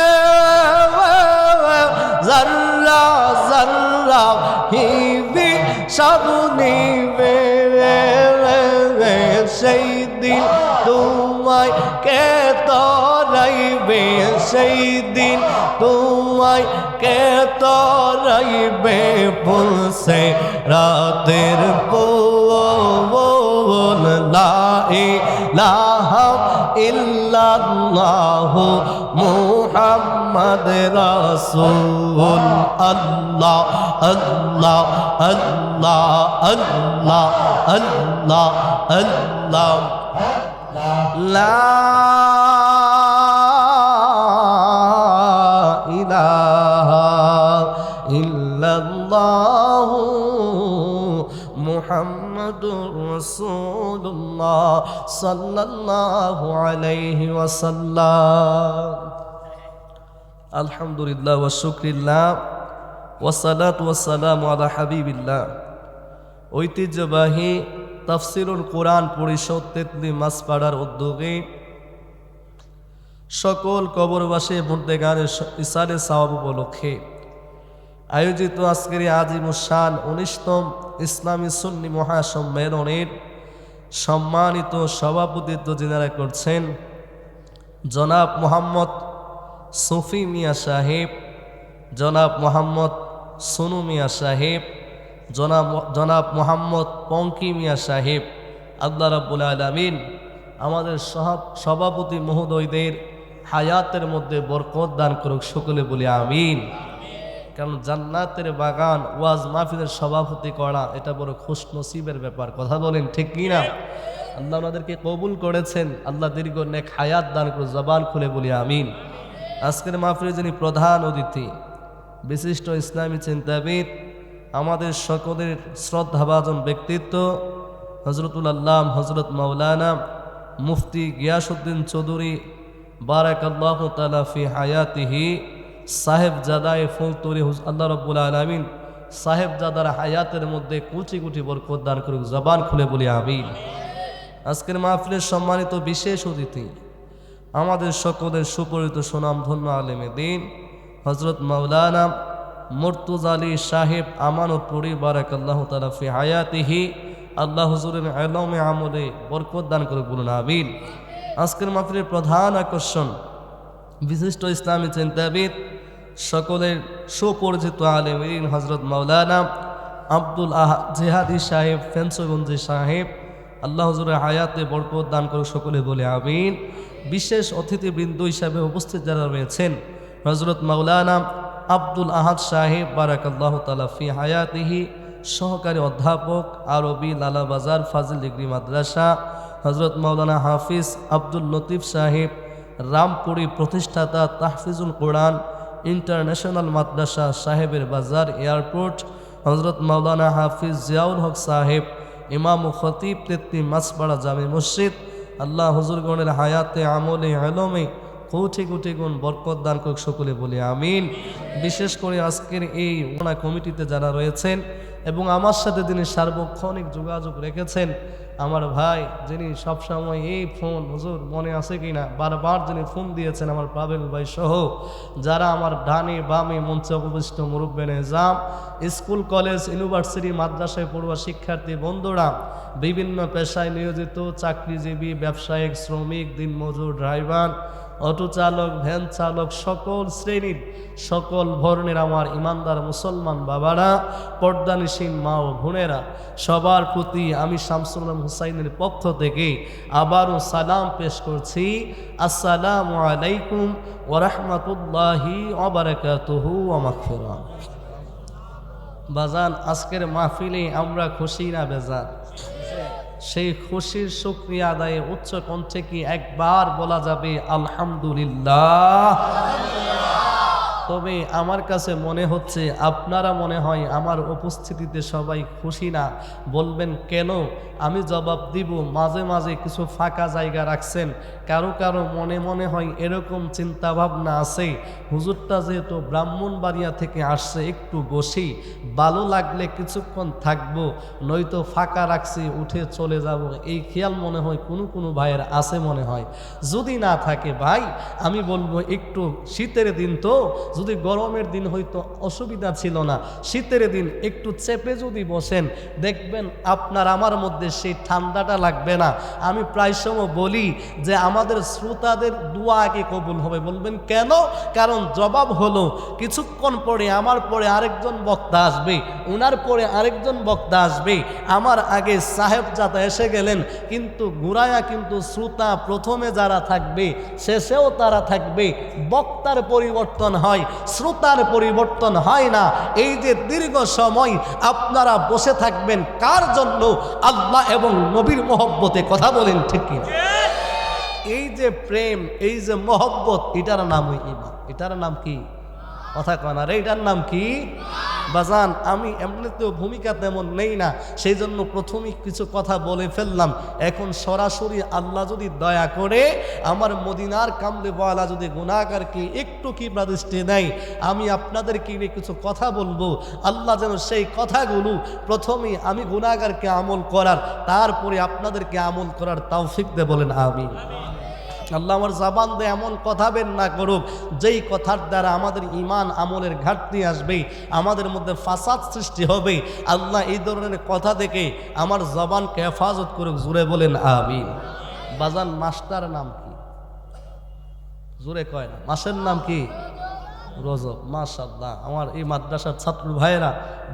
জাল্লা জাল্লা ভিবি সব নিবে সেই দিন তোমায় কে তরাইবে সেই দিন তোমায় কে তরাইবে ফুলসে রাতের পোল লা ইলাহা ইল্লাল্লাহ মুহাম্মদ রাসূল আল্লাহ আল্লাহ আল্লাহ আল্লাহ আল্লাহ আল্লাহ লা ইলাহা ইল্লাল্লাহ মুহাম্মাদুর রাসূলুল্লাহ সাল্লাল্লাহু আলাইহি ওয়াসাল্লাম আলহামদুলিল্লাহ ওয়া শুকরিল্লাহ ওয়া সালাতু ওয়া সালামু আলা হাবিবিল্লাহ ঐতিহ্যবাহী তাফসিরুল কোরআন পরিষদ তেতলি মাসপাড়ার উদ্যোগে সকল কবরবাসী মুর্দেগানের ইসালে সওয়াব উপলক্ষে আয়োজিত আজকের আজিমুশান 19তম ইসলামী সুন্নি মহাসম্মেলনের সম্মানিত সভাপতিত্ব যিনারা করছেন জনাব মোহাম্মদ সুফি মিয়া সাহেব, জনাব মোহাম্মদ সুনু মিয়া সাহেব, জনাব মোহাম্মদ পঙ্কি মিয়া সাহেব, আল্লাহ রাব্বুল আলামিন আমাদের সভাপতি মহোদয়দের হায়াতের মধ্যে বরকত দান করুক, সকলে বলি আমিন। কারণ জান্নাতের বাগান ওয়াজ মাহফিলের সভাপতি করা এটা বড় খুশনসিবের ব্যাপার, কথা বলেন ঠিক কিনা? আল্লাহ ওনাদেরকে কবুল করেছেন, আল্লাহ দীর্ঘ নেক হায়াত দান করুন, জবান খুলে বলি আমিন। আজকের মাহফিলে যিনি প্রধান অতিথি, বিশিষ্ট ইসলামী চিন্তাবিদ আমাদের সকলের শ্রদ্ধাভাজন ব্যক্তিত্ব হজরতুল আল্লাম হজরত মাওলানা মুফতি গিয়াসউদ্দিন চৌধুরী বারাকাল্লাহু তাআলা ফি হায়াতিহি সাহেবজাদায়ে ফুলতুরি আল্লাহ রাব্বুল আলামিন সাহেবজাদার হায়াতের মধ্যে কোটি কোটি বরকত দান করুক। জবান খুলে বলি আমিন। আজকের মাহফিলের সম্মানিত বিশেষ অতিথি আমাদের সকলের সুপরিচিত সুনামধন্য আলেমে দ্বীন হজরত মাওলানা মুর্তুজা আলী সাহেব আমানতপুরি বারাকাল্লাহু তাআলা ফি হায়াতিহি আল্লাহ হুজুরের ইলমে আমলে বরকত দান করুক, বলুন আমিন। আজকের মাহফিলের প্রধান আকর্ষণ বিশিষ্ট ইসলামী চিন্তাবিদ সকলের সুপরিচিত আলেমে দ্বীন হজরত মাওলানা আব্দুল আহাদ জিহাদি সাহেব ফেন্সগঞ্জি সাহেব, আল্লাহ হুজুরের হায়াতে বরকত দান করুক, সকলে বলে আমিন। বিশেষ অতিথিবৃন্দ হিসাবে উপস্থিত যারা রয়েছেন হজরত মাওলানা আব্দুল আহাদ সাহেব বারাকাল্লাহু তাআলা ফি হায়াতিহি সহকারী অধ্যাপক আরবি লালা বাজার ফাজিল ডিগ্রি মাদ্রাসা, হজরত মাওলানা হাফিজ আব্দুল লতিফ সাহেব রামপুরি প্রতিষ্ঠাতা তাহফিজুল কোরআন ইন্টারন্যাশনাল মাদ্রাসা সাহেবের বাজার এয়ারপোর্ট, হজরত মাওলানা হাফিজ জিয়াউল হক সাহেব ইমাম ও খতিব তেত্তি মাসপাড়া জামে মসজিদ, আল্লাহ হুজুরগণের হায়াতে আমলে ইলমে কোটি কোটি গুণ বরকত দান করুক, সকলে বলি আমিন। বিশেষ করে আজকের এই কমিটিতে যারা রয়েছেন এবং আমার সাথে যিনি সার্বক্ষণিক যোগাযোগ রেখেছেন, আমার ভাই যিনি সবসময় এই ফোন হুজুর মনে আছে কি না বারবার যিনি ফোন দিয়েছেন, আমার পাবেল ভাই সহ যারা আমার ডানে বামে মঞ্চে উপবিষ্ট মুরব্বে নিজাম, স্কুল কলেজ ইউনিভার্সিটি মাদ্রাসায় পড়ুয়া শিক্ষার্থী বন্ধুরা, বিভিন্ন পেশায় নিয়োজিত চাকরিজীবী ব্যবসায়িক শ্রমিক দিনমজুর ড্রাইভার অটো চালক ভ্যান চালক সকল শ্রেণীর সকল ধরনের আমার ইমানদার মুসলমান বাবারা, পর্দানিসীন মা ও বোনেরা, সবার প্রতি আমি শামসুল আলম হুসাইনের পক্ষ থেকে আবারও সালাম পেশ করছি। আসসালামু আলাইকুম ওয়া রাহমাতুল্লাহি ওয়া বারাকাতুহু ওয়া মাগফিরাহ। বাজান, আজকের মাহফিলে আমরা খুশি না বেজার? সেই খুশির শুকরিয়া আদায়ে উচ্চ কণ্ঠে কি একবার বলা যাবে আলহামদুলিল্লাহ? তবে আমার কাছে মনে হচ্ছে আপনারা মনে হয় আমার উপস্থিতিতে সবাই খুশি না। বলবেন কেন? আমি জবাব দিব, মাঝে মাঝে কিছু ফাঁকা জায়গা রাখছেন। কারো কারো মনে মনে হয় এরকম চিন্তা ভাবনা আছে, হুজুরটা যেহেতু ব্রাহ্মণবাড়িয়া থেকে আসছে একটু বসি, ভালো লাগলে কিছুক্ষণ থাকবো, নয়তো ফাঁকা রাখছি উঠে চলে যাব, এই খেয়াল মনে হয় কোনো ভাইয়ের আছে মনে হয়। যদি না থাকে ভাই, আমি বলবো একটু শীতের দিন তো, যদি গরমের দিন হয়তো অসুবিধা ছিল না, শীতের দিন একটু চেপে যদি বসেন দেখবেন আপনার আমার মধ্যে সেই ঠান্ডাটা লাগবে না। আমি প্রায় সময় বলি যে আমাদের শ্রোতাদের দোয়া আগে কবুল হবে। বলবেন কেন? কারণ জবাব হলো কিছুক্ষণ পরে আমার পরে আরেকজন বক্তা আসবে, ওনার পরে আরেকজন বক্তা আসবে, আমার আগে সাহেবজাদা এসে গেলেন, কিন্তু ঘুরায়া কিন্তু শ্রোতা প্রথমে যারা থাকবে শেষেও তারা থাকবে। বক্তার পরিবর্তন হয়, শ্রোতার পরিবর্তন হয় না। এই যে দীর্ঘ সময় আপনারা বসে থাকবেন কার জন্য? আল্লাহ এবং নবীর মহব্বতে। কথা বলেন ঠিক কি? এই যে প্রেম, এই যে মহব্বত, এটার নাম ঈমান। এটার নাম কি? কথা কয় না রে, এটার নাম কি? বাজান, আমি এমনিতেও ভূমিকা তেমন নেই না, সেই জন্য প্রথমেই কিছু কথা বলে ফেললাম। এখন সরাসরি আল্লাহ যদি দয়া করে আমার মদিনার কামলিওয়ালা যদি গুনাহগারকে একটু কিবলা দৃষ্টি দেয়, আমি আপনাদেরকে নিয়ে কিছু কথা বলবো। আল্লাহ যেন সেই কথাগুলো প্রথমেই আমি গুনাহগারকে আমল করার, তারপরে আপনাদেরকে আমল করার তৌফিক দে, বলেন আমিন। আল্লাহ আমার জবান দিয়ে এমন কথা বের না করুক যেই কথার দ্বারা আমাদের ঈমান আমলের ঘাটতি আসবে, আমাদের মধ্যে ফাসাদ সৃষ্টি হবে। আল্লাহ এই ধরনের কথা থেকে আমার জবানকে হেফাজত করুক, জুড়ে বলেন আমিন। বাজান, মাস্টার নাম কি? জুড়ে কয় না। মাসের নাম কি? রজব। মাশাআল্লাহ, আমার এই মাদ্রাসার ছাত্র ভাইয়েরা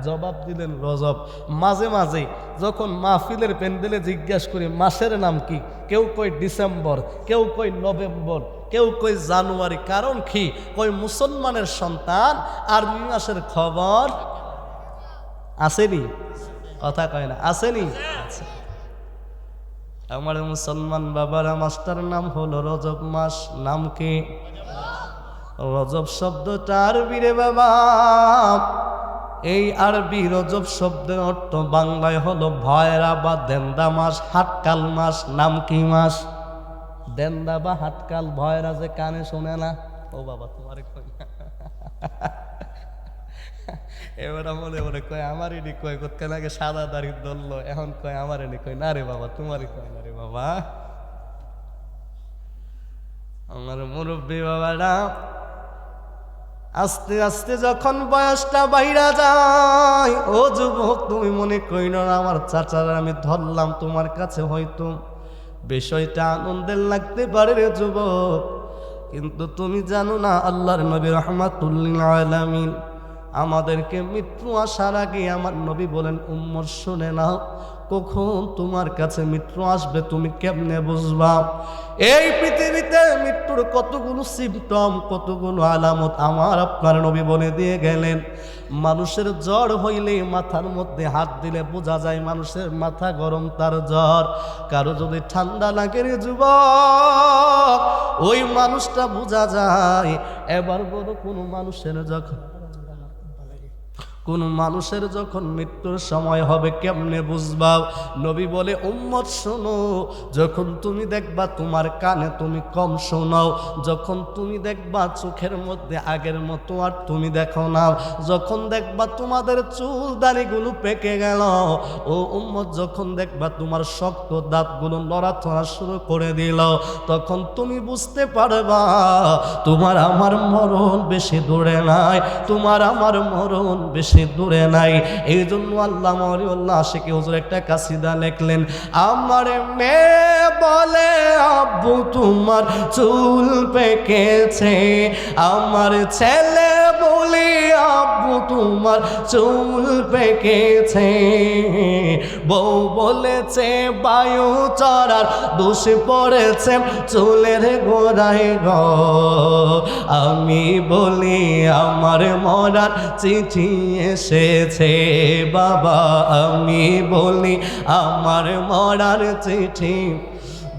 জবাব দিলেন রজব। মাঝে মাঝে যখন মাহফিলের প্যান্ডেলে জিজ্ঞাসা করি মাসের নাম কি, কেউ কয় ডিসেম্বর, কেউ কয় নভেম্বর, কেউ কয় জানুয়ারি। কারণ কি? কয় মুসলমানের সন্তান আরবি মাসের খবর আসেনি। কথা কয় না, আসেনি? আমার মুসলমান বাবারা, মাস্টার নাম হলো রজব মাস। নাম কি? রজব শব্দটা আরবি রে বাবা, এই আরবি রজব শব্দের অর্থ বাংলায় হলো ভয়রা বা দেন্দা মাস, হাটকাল মাস। নাম কি মাস? দেন্দা বা হাটকাল। ভয়রা যে কানে শোনে না, ও বাবা তোমারে কই না। এবার মনে মনে কয় আমার এনে কয়, কোথায় আগে সাদা দাড়ি ধরলো, এখন কয় আমার এনে কয় না রে বাবা, তোমারই কয় না রে বাবা। আমার মুরব্বী বাবারা আস্তে আস্তে যখন বয়সটা বাইরা যায়, ও যুবক তুমি মনে কইল না আমার চাচারা আমি ধরলাম, তোমার কাছে হয়তো বিষয়টা আনন্দের লাগতে পারে রে যুবক, কিন্তু তুমি জানো না আল্লাহর নবী রাহমাতুল্লিল আলামিন আমাদেরকে মৃত্যু আসার আগে আমার নবী বলেন, উম্মত শুনে নাও, কখন তোমার কাছে মৃত্যু আসবে তুমি কেমনে বুঝবা? এই পৃথিবীতে মৃত্যুর কতগুলো সিমটম, কতগুলো আলামত আমার আপনার নবী বলে দিয়ে গেলেন। মানুষের জ্বর হইলে মাথার মধ্যে হাত দিলে বোঝা যায় মানুষের মাথা গরম, তার জ্বর। কারো যদি ঠান্ডা লাগে রে যুবক, ওই মানুষটা বোঝা যায়। এবার বড় কোন মানুষের যখন মৃত্যুর সময় হবে কেমনে বুঝবা? নবী বলে, উম্মত শোনো, যখন তুমি দেখবা তোমার কানে তুমি কম শোনাও, যখন তুমি দেখবা চোখের মধ্যে আগের মতো আর তুমি দেখো না, যখন দেখবা তোমাদের চুল দাড়িগুলো পেকে গেল, ও উম্মত যখন দেখবা তোমার শক্ত দাঁতগুলো লড়াচড়া শুরু করে দিল, তখন তুমি বুঝতে পারবা তোমার আমার মরণ বেশি দূরে নাই, তোমার আমার মরণ বেশি দূরে নাই। এই জন্য আল্লাহ মাওলানা আশিকি হুজুর একটা কাসিদা লিখলেন, আমার মেয়ে বলে আব্বু তোমার চুল পেকেছে, আমার ছেলে বলে আব্বু তোমার চুল পেকেছে, বউ বলেছে বায়ু চড়ার দোষে পড়েছে চুলের গোড়ায় গো, আমি বলি আমার মরার চিঠি এসেছে বাবা, আমি বলি আমার মরার চিঠি।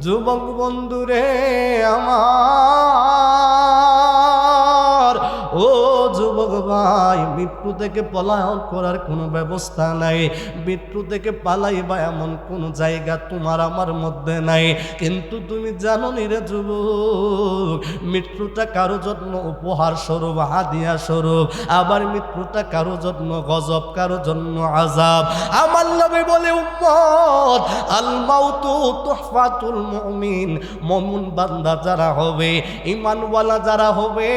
যুবক বন্ধুরে আমার, ও যুবক ভাই, মৃত্যু থেকে পলায়ন করার কোনো ব্যবস্থা নাই, মৃত্যু থেকে পালাইবা এমন কোন জায়গা তোমার আমার মধ্যে নাই। কিন্তু তুমি জানো নি রে যুবক, মৃত্যুটা কারো জন্য উপহার স্বরূপ, হাদিয়া স্বরূপ, আবার মৃত্যুটা কারো জন্য গজব, কারো জন্য আযাব। আমার নবী বলে, উম্মত আল মাউতু তুহফাতুল মুমিন, মুমিন বান্দা যারা হবে, ঈমানওয়ালা যারা হবে,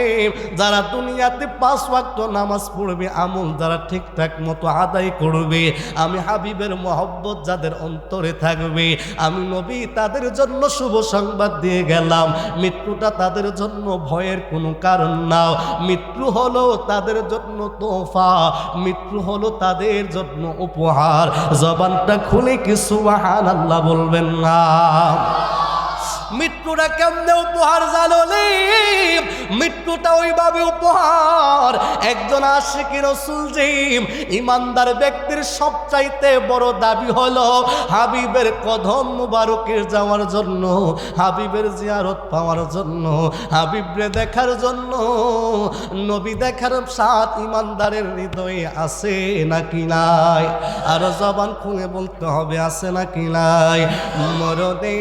যারা দুনিয়াতে 5 ওয়াক্ত নামাজ পড়বে, আমল যারা ঠিকঠাক মতো আদায় করবে, আমি হাবিবের মহব্বত যাদের অন্তরে থাকবে, আমি নবী তাদের জন্য শুভ সংবাদ দিয়ে গেলাম, মৃত্যুটা তাদের জন্য ভয়ের কোনো কারণ না, মৃত্যু হলো তাদের জন্য তোহফা, মৃত্যু হলো তাদের জন্য উপহার। জবানটা খুলে কি সুবহানাল্লাহ বলবেন না? মৃত্যুটা কেমনে উপহার জানো নি? মৃত্যুটা ওইভাবে উপহার, একজন আশিকি রাসূল যে ইমানদার ব্যক্তির সবচাইতে বড় দাবি হলো হাবিবের কদম মুবারকে যাওয়ার জন্য, হাবিবের জিয়ারত পাওয়ার জন্য, হাবিবরে দেখার জন্য। নবী দেখার সাথ ইমানদারের হৃদয়ে আছে নাকি নাই? আর জবান খুলে বলতে হবে আছে নাকি নাই? মরদে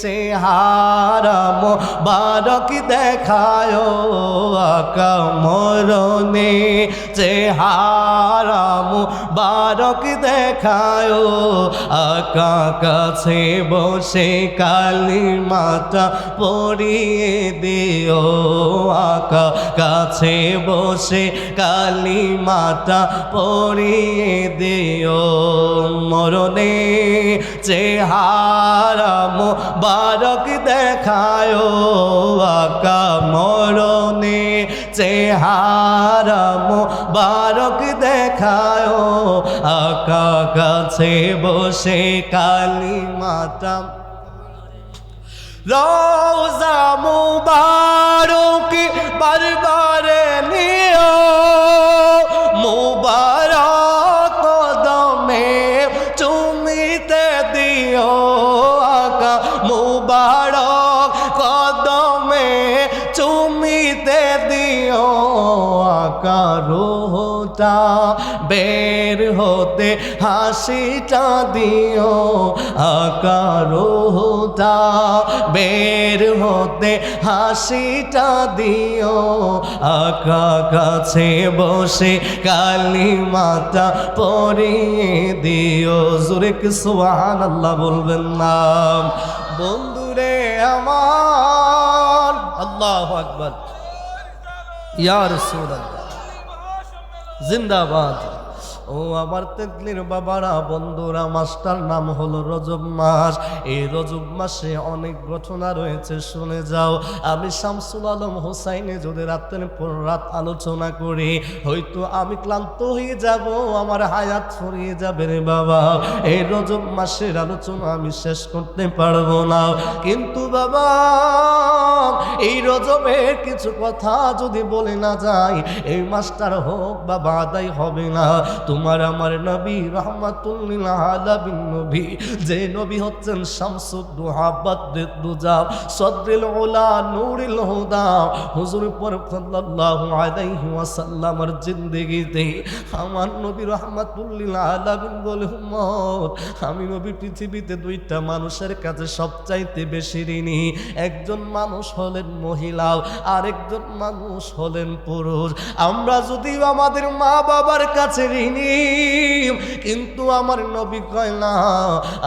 চেহারা মোবারক দেখায় আকা, মরনে চেহারা মোবারক দেখায় আকা, কাছে বসে কালিমাটা পড়িয়ে দিও আকা, কাছে বসে কালিমাটা পড়িয়ে দিও, মরনে চেহারা মোবারক দেখায় আকা, মরনে চেহারা মোবারক দেখায় আকা, কাছে বসে কালিমাটা। রওজা মুবারক বারবারে নিও, মুবারক কদমে চুমিতে দিও আকা, মুবারক কদমে চুমিতে দিও আকা, রোহ বের হতে হাসিটা দিও, আকারোটা বের হতে হাসিটা দিও, আকা কাছে বসে কালিমাটা পড়িয়ে দিও। জোরে কি সুবহানাল্লাহ বলবেন না? বন্ধুরে আমার, আল্লাহু আকবার, ইয়া রাসূলুল্লাহ জিন্দাবাদ। ও আমার তেতলির বাবারা, বন্ধুরা, মাসটার নাম হলো রজব মাস। এই রজব মাসে অনেক ঘটনা রয়েছে, শুনে যাও। আমি শামসুল আলম হোসাইনে যদি রাতের পর রাত আলোচনা করি, হয়তো আমি ক্লান্ত হয়ে যাব, আমার হায়াত ফুরিয়ে যাবে রে বাবা। এই রজব মাসের আলোচনা আমি শেষ করতে পারবো না। কিন্তু বাবা, এই রজবের কিছু কথা যদি বলে না যায়, এই মাসটার হোক বাবা আদায় হবে না। তোমার আমার নবী রাহমাতুল লিল আলামিন নবী, যে নবী হচ্ছেন শামসুদ দুহা বদরুদ দুজা সদরুল উলা নূরুল হুদা, হুজুর পাক সাল্লাল্লাহু আলাইহি ওয়াসাল্লামের জিন্দেগিতে আমার নবী রাহমাতুল লিল আলামিন বলে, উম্মত, আমি নবী পৃথিবীতে দুইটা মানুষের কাছে সবচাইতে বেশি ঋণী। একজন মানুষ হলেন মহিলা, আরেকজন মানুষ হলেন পুরুষ। আমরা যদিও আমাদের মা বাবার কাছে ঋণী, কিন্তু আমার নবী কয় না,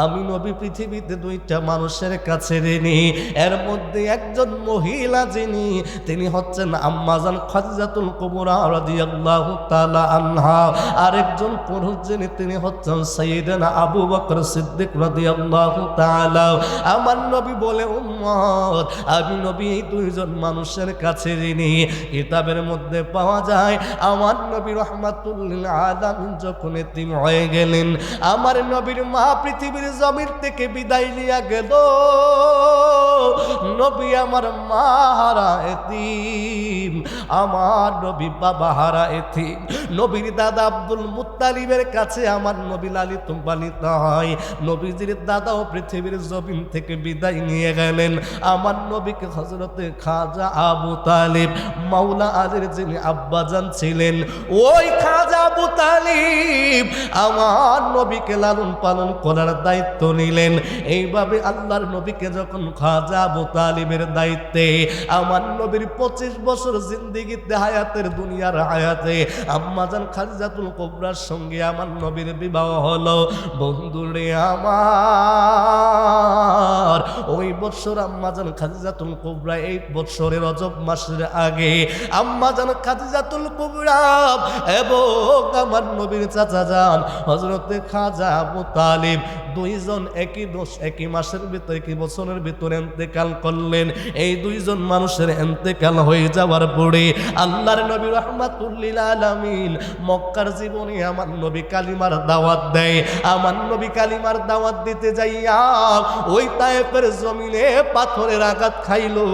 আমি নবী পৃথিবীতে দুইটা মানুষের কাছে ঋণী। এর মধ্যে একজন মহিলা যিনি, তিনি হচ্ছেন আম্মা জান খাদিজাতুল কুবরা রাদিয়াল্লাহু তাআলা আনহা। আরেকজন পুরুষ যিনি, তিনি হচ্ছেন সাইয়েদনা আবু বকর সিদ্দিক রাদিয়াল্লাহু তাআলা। আমার নবী বলে, উম্মত, আমি নবী এই দুইজন মানুষের কাছে ঋণী। কিতাবের মধ্যে পাওয়া যায়, আমার নবী রাহমাতুল লিল আলামিন যখন এতিম হয়ে গেলেন, আমার নবীর মা পৃথিবীর জমির থেকে বিদায় নিয়ে গেল, নবী আমার মা হারা এতিম, আমার নবী বাবা হারা এতিম। নবীর দাদা আব্দুল মুত্তালিবের কাছে আমার নবী লালিত পালিত হয়। নবীজির দাদাও পৃথিবীর জমিন থেকে বিদায় নিয়ে গেলেন। আমার নবীকে হযরতে খাজা আবু তালিব মাওলা আলীর যিনি আব্বাজান ছিলেন, ওই খাজা আবু তালিব আমার নবীকে লালন পালন করার দায়িত্ব নিলেন। এইভাবে আল্লাহর নবীকে যখন খাজা আবু তালিবের দায়িত্বে, আমার নবীর 25 বছর জিন্দেগিতে হায়াতের দুনিয়ার হায়াতে আম্মাজান খাদিজাতুল কুবরার সঙ্গে আমার নবীর বিবাহ হলো। বন্ধুরে আমার, ওই বছর আম্মাজান খাদিজাতুল কুবরা, এই বছরের রজব মাসের আগে আম্মাজান খাদিজাতুল কুবরা এবং আমার নবীর চাচা যান হযরতে খাজা আবু তালিব দুইজন একই একই মাসের ভিতরে, একই বছরের ভিতরে ইন্তেকাল করলেন। এই দুইজন মানুষের ইন্তেকাল হয়ে যাওয়ার পরে আল্লাহর নবী রাহমাতুল লিল আলামিন মক্কার জীবনে আমার নবী কালিমার দাওয়াত দেয়। আমার নবী কালিমার দাওয়াত দিতে যাইয়া ওই তায়েফের জমিনে পাথরের আঘাত খাইলো।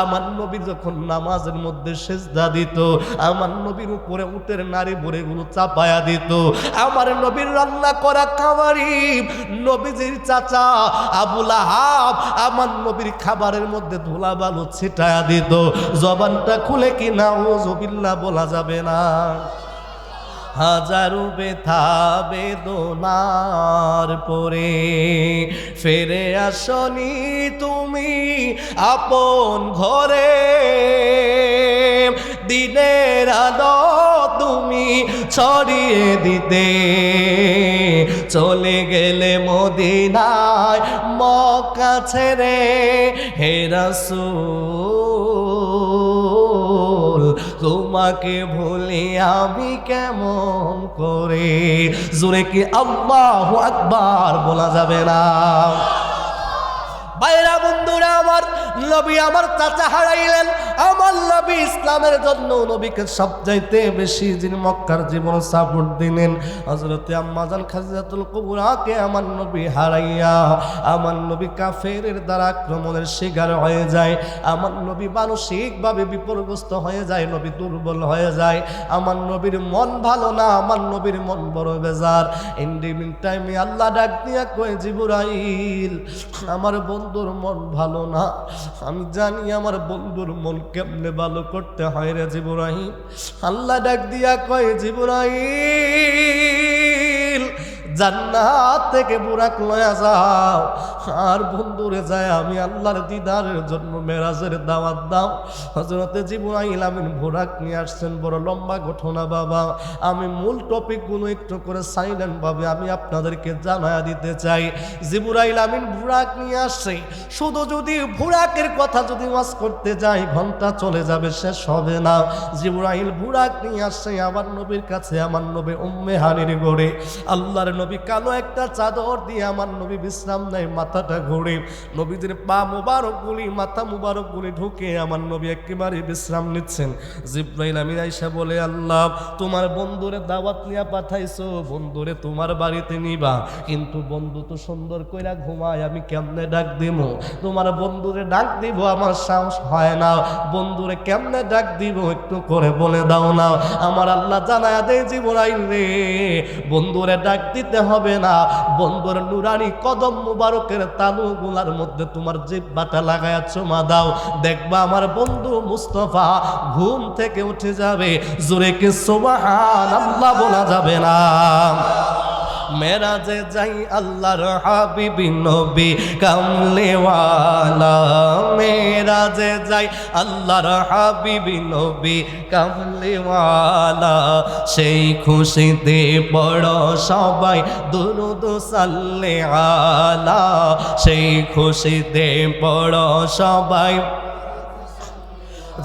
আমার নবী যখন নামাজের মধ্যে সিজদা দিত, আমার নবীর উপরে উটের নারী ভুঁড়িগুলো চাপায়া দিত। আমার নবীর রান্না করা খাবারই নবীজির চাচা আবু লাহাব আমার নবীর খাবারের মধ্যে ধুলা বালু ছিটায়া দিত। জবানটা খুলে কি নাউযুবিল্লাহ বলা যাবে না? হাজারো ব্যথা বেদনার পরে ফিরে আসনি তুমি আপন ঘরে, দিনের আলো তুমি ছড়িয়ে দিতে চলে গেলে মদিনায় মক্কা ছেড়ে। হে রাসূল, তোমাকে ভুলি আমি কেমন করে? জোরে কি আল্লাহু আকবার বলা যাবে না? ভাইরা বন্ধুরা আমার, নবী আমার চাচা হারাইলেন। আমার নবী ইসলামের জন্য নবীকে সবচাইতে বেশি যিনি মক্কার জীবন সাপোর্ট দিলেন, হযরতে আম্মাজান খাদিজাতুল কুবরাকে আমার নবী হারাইয়া আমার নবী কাফেরের দ্বারা আক্রমণের শিকার হয়ে যায়। আমার নবী মানসিকভাবে বিপর্যস্ত হয়ে যায়, নবী দুর্বল হয়ে যায়। আমার নবীর মন ভালো না, আমার নবীর মন বড় বেজার। ইন দি মিন টাইমে আল্লাহ ডাক দিয়া কয়, জিবরাইল, আমার বন্ধুর মন ভালো না, আমি জানি আমার বন্ধুর মন কেমনে ভালো করতে হয় রে জিবরাইল। আল্লাহ ডাক দিয়া কয়, জিবরাইল জান্নাত থেকে বুরাক লয়া যাও, আর বন্ধুরে যায় আমি আল্লাহর দিদারের জন্য মেরাজের দাওয়াত দাও। হযরতে জিবরাইল আমিন বুরাক নিয়ে আসছেন। বড় লম্বা ঘটনা বাবা, আমি মূল টপিকগুলো একটু করে সাইলেন্ট ভাবে আমি আপনাদেরকে জানায়া দিতে চাই। জিবরাইল আমিন বুরাক নিয়ে আসছে। শুধু যদি বুরাকের কথা যদি ওয়াজ করতে যাই ঘন্টা চলে যাবে, শেষ হবে না। জিবরাইল বুরাক নিয়ে আসছে আমার নবীর কাছে। আমার নবী উম্মে হানির ঘরে আল্লাহর নবী কালো একটা চাদর দিয়ে আমার নবী বিশ্রাম নেয়, মাথাটা ঘুরে নবীদের পা মুবারকগুলি মাথা মুবারকগুলি ঢুকে আমার নবী একেবারে বিশ্রাম নিচ্ছেন। জিবরাইল আমিন আয়েশা বলে, আল্লাহ তোমার বন্ধুরে দাওয়াত নিয়ে পাঠাইছো, বন্ধুরে তোমার বাড়িতে নিবা, কিন্তু বন্ধু তো সুন্দর কইরা ঘুমায়, আমি কেমনে ডাক দিব? তোমার বন্ধুরে ডাক দিব আমার সাহস হয় না। বন্ধুরে কেমনে ডাক দিব একটু করে বলে দাও না। আমার আল্লাহ জানায়া দেয়, জিবরাইল রে বন্ধুরে ডাক দিতে হবে না, বন্ধুর নুরানি কদম মুবারকের তালুগুলার মধ্যে তোমার জিহ্বাটা লাগায়া চুমা দাও, দেখবা আমার বন্ধু মুস্তাফা ঘুম থেকে উঠে যাবে। জোরে কি সুবহানাল্লাহ বলা যাবে না? মেরাজে যাই আল্লাহর হাবিবি নবী কামলেওয়ালা, মেরাজে যাই আল্লাহর হাবিবি নবী কামলেওয়ালা, সেই খুশিতে বড় সবাই দুরুদ সাল্লে আলা, সেই খুশিতে বড় সবাই।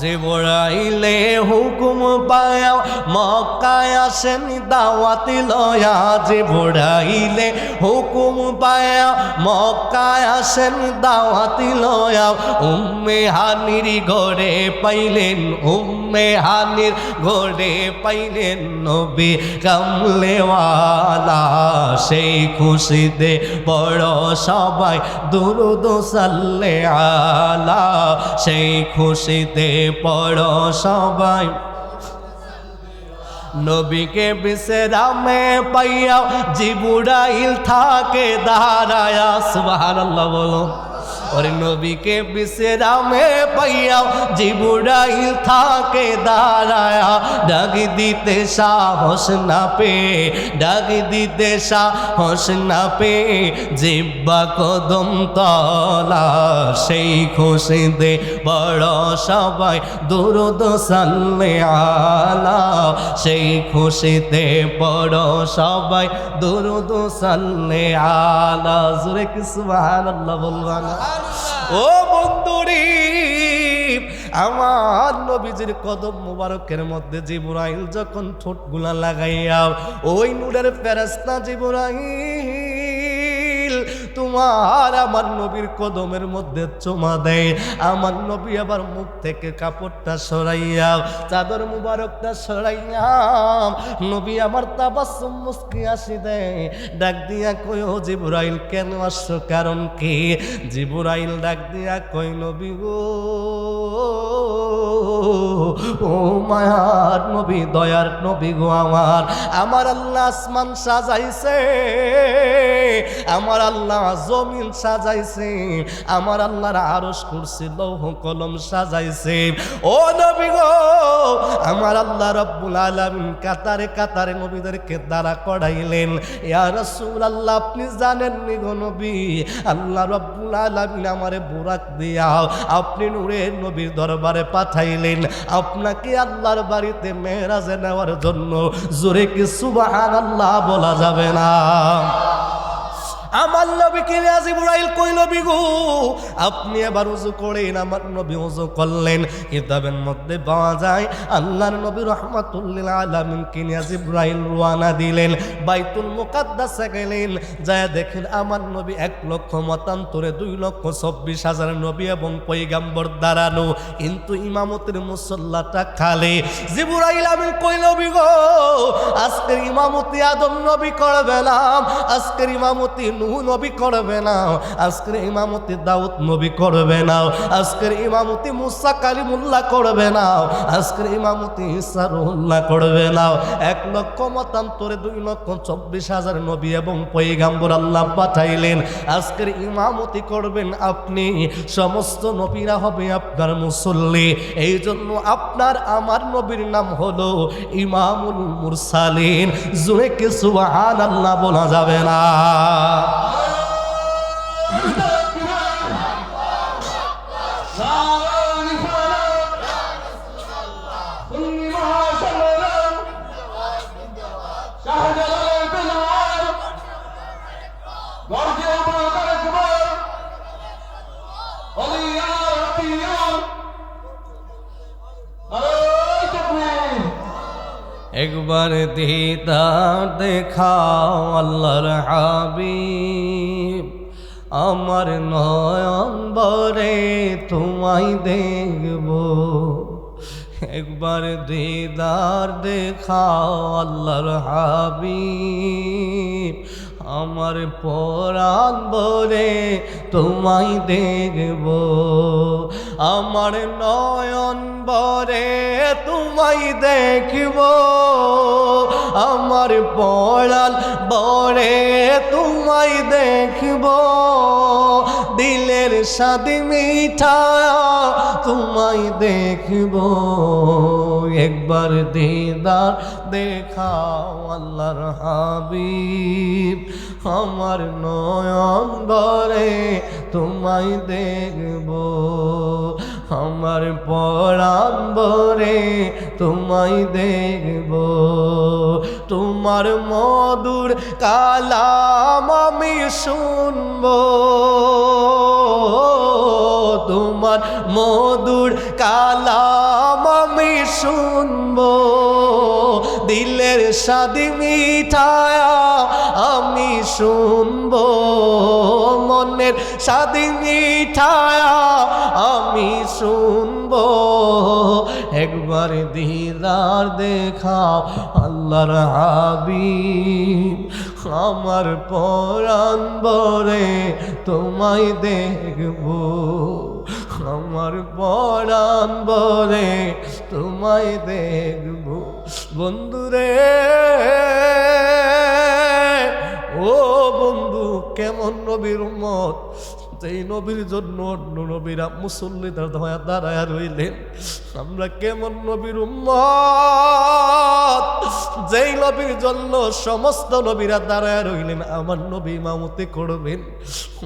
জিবরাইলে হুকুম পায়া মক্কায় আসেন দাওয়াতি লয়া, জিবরাইলে হুকুম পায়া মক্কায় আসেন দাওয়াতি লয়া। উম্মে হানির ঘরে পাইলেন, উম্মে হানির ঘরে পাইলেন নবী কামলেওয়ালা, সেই খুশিতে বড় সবাই দুরুদ সাল্লে আলা, সেই খুশিতে পড়ো সবাই। নবীকে বিশ্রামে পাইয়া জিবরাইল থাকে দাঁড়ায়া, সুবহানাল্লাহ বলো। ওরে নবীকে বিশ্রামে পাইয়া জিবরাইল থাকে দাঁড়ায়া, ডাক দিতে সাহস না পেয়ে, ডাক দিতে সাহস না পেয়ে জিহ্বা কদম তলা, সেই খুশিতে বড় সবাই দুরুদ সাল্লে আলা, সেই খুশিতে বড় সবাই দুরুদ সাল্লে আলা। জোরে কি সুবহানাল্লাহ বলবা না? ও বন্ধুরি, আমার নবীজির কদম মুবারকের মধ্যে জিবরাইল যখন ঠোঁটগুলা লাগাইয়া ওই নূরের ফেরেশতা জিবরাইল তোমার আমার নবীর কদমের মধ্যে চুমা দেয়, আমার নবী আবার মুখ থেকে কাপড়টা সরাইয়া চাদর মুবারকটা সরাইয়া নবী আমার তাবাসসুম মুস্কি হাসি দেয়। ডাক দিয়া কই, ও জিবরাইল কেন আসছো, কারণ কি? জিবরাইল ডাক দিয়া কই, নবী গো, ও মায়ার নবী, দয়ার নবী গো, আমার আল্লাহ আসমান সাজাইছে, আমার আল্লাহ জমিন সাজাইছে, আমার আল্লাহর আরশ কুরসি লৌহ কলম সাজাইছে। ও নবী গো, আমার আল্লাহ রব্বুল আলামিন কাতারে কাতারে নবীদেরকে দাঁড়া করাইলেন। ইয়া রাসূলুল্লাহ, আপনি জানেন নি গো নবী, আল্লাহ রব্বুল আলামিন আমারে বুরাক দিয়া আপনি নূরের নবীর দরবারে পাঠাইলেন, আপনাকে আল্লাহর বাড়িতে মেরাজে নেওয়ার জন্য। জোরে কি সুবহানাল্লাহ বলা যাবে না? আমার নবীকে জিবরাইল কইল, নবী গো আপনি এবার ওযু করেন। আমার নবী ওযু করলেন। কিতাবের মধ্যে পাওয়া যায় আল্লাহর নবী রাহমাতুল লিল আলামিনকে নিয়ে জিবরাইল রওনা দিলেন, বাইতুল মুকাদ্দাসে গেলেন। যায় দেখেন আমার নবী 1 লক্ষ মতান্তরে 2,24,000 নবী এবং পয়গম্বর দাঁড়ানো, কিন্তু ইমামতের মুসল্লাটা খালি। জিবরাইল আমিন কইল, নবী গো আজকের ইমামতি আদম নবী করবে না, আজকের ইমামতি নূহ নবী করবে না, আজকের ইমামতি দাউদ নবী করবে না, আজকের ইমামতি মুসা কালিমুল্লাহ করবে না, আজকের ইমামতি ঈসা রুহুল্লাহ করবে না। 1,00,000 মতান্তরে 2,24,000 নবী এবং পয়গাম্বর আল্লাহ পাঠাইলেন। আজকের ইমামতি করবেন আপনি, সমস্ত নবীরা হবে আপনার মুসল্লি। এই জন্য আপনার আমার নবীর নাম হলো ইমামুল মুরসালিন। জোরে কি সুবহানাল্লাহ বলা যাবে না? একবার দিদার দেখাও আল্লাহর হাবিব, আমার নয়ন ভরে তোমায় দেখব। একবার দিদার দেখাও আল্লাহর হাবিব, আমার পরাণ ভরে তোমায় দেখব। আমার নয়ন ভরে তোমায় দেখব, আমার পরাণ ভরে তোমায় দেখব। দিলের স্বাদ মিঠা তোমায় দেখব। একবার দিদার দেখাও আল্লাহর হাবিব, আমার নয়ন ভরে তোমায় দেখব। আমার পরাণ ভরে তোমায় দেখব। তোমার মধুর কালাম আমি শুনব, তোমার মধুর কালাম আমি শুনব। দিলের স্বাদ মিঠা আমি শুনব, মনের স্বাদ মিঠা আমি শুনব। একবার দিদার দেখাও আল্লাহর হাবিব, আমার পরাণ ভরে তোমায় দেখব। আমার পরাণ ভরে তোমায় দেখব। বন্ধুরে ও বন্ধু, কেমন নবীর উম্মত, যেই নবীর জন্য অন্য নবীরা মুসল্লিদের দাঁড়ায় রইলেন। আমরা কেমন নবীর উম্মত, যেই নবীর জন্য সমস্ত নবীরা দাঁড়ায় রইলেন। আমার নবী ইমামতি করবেন।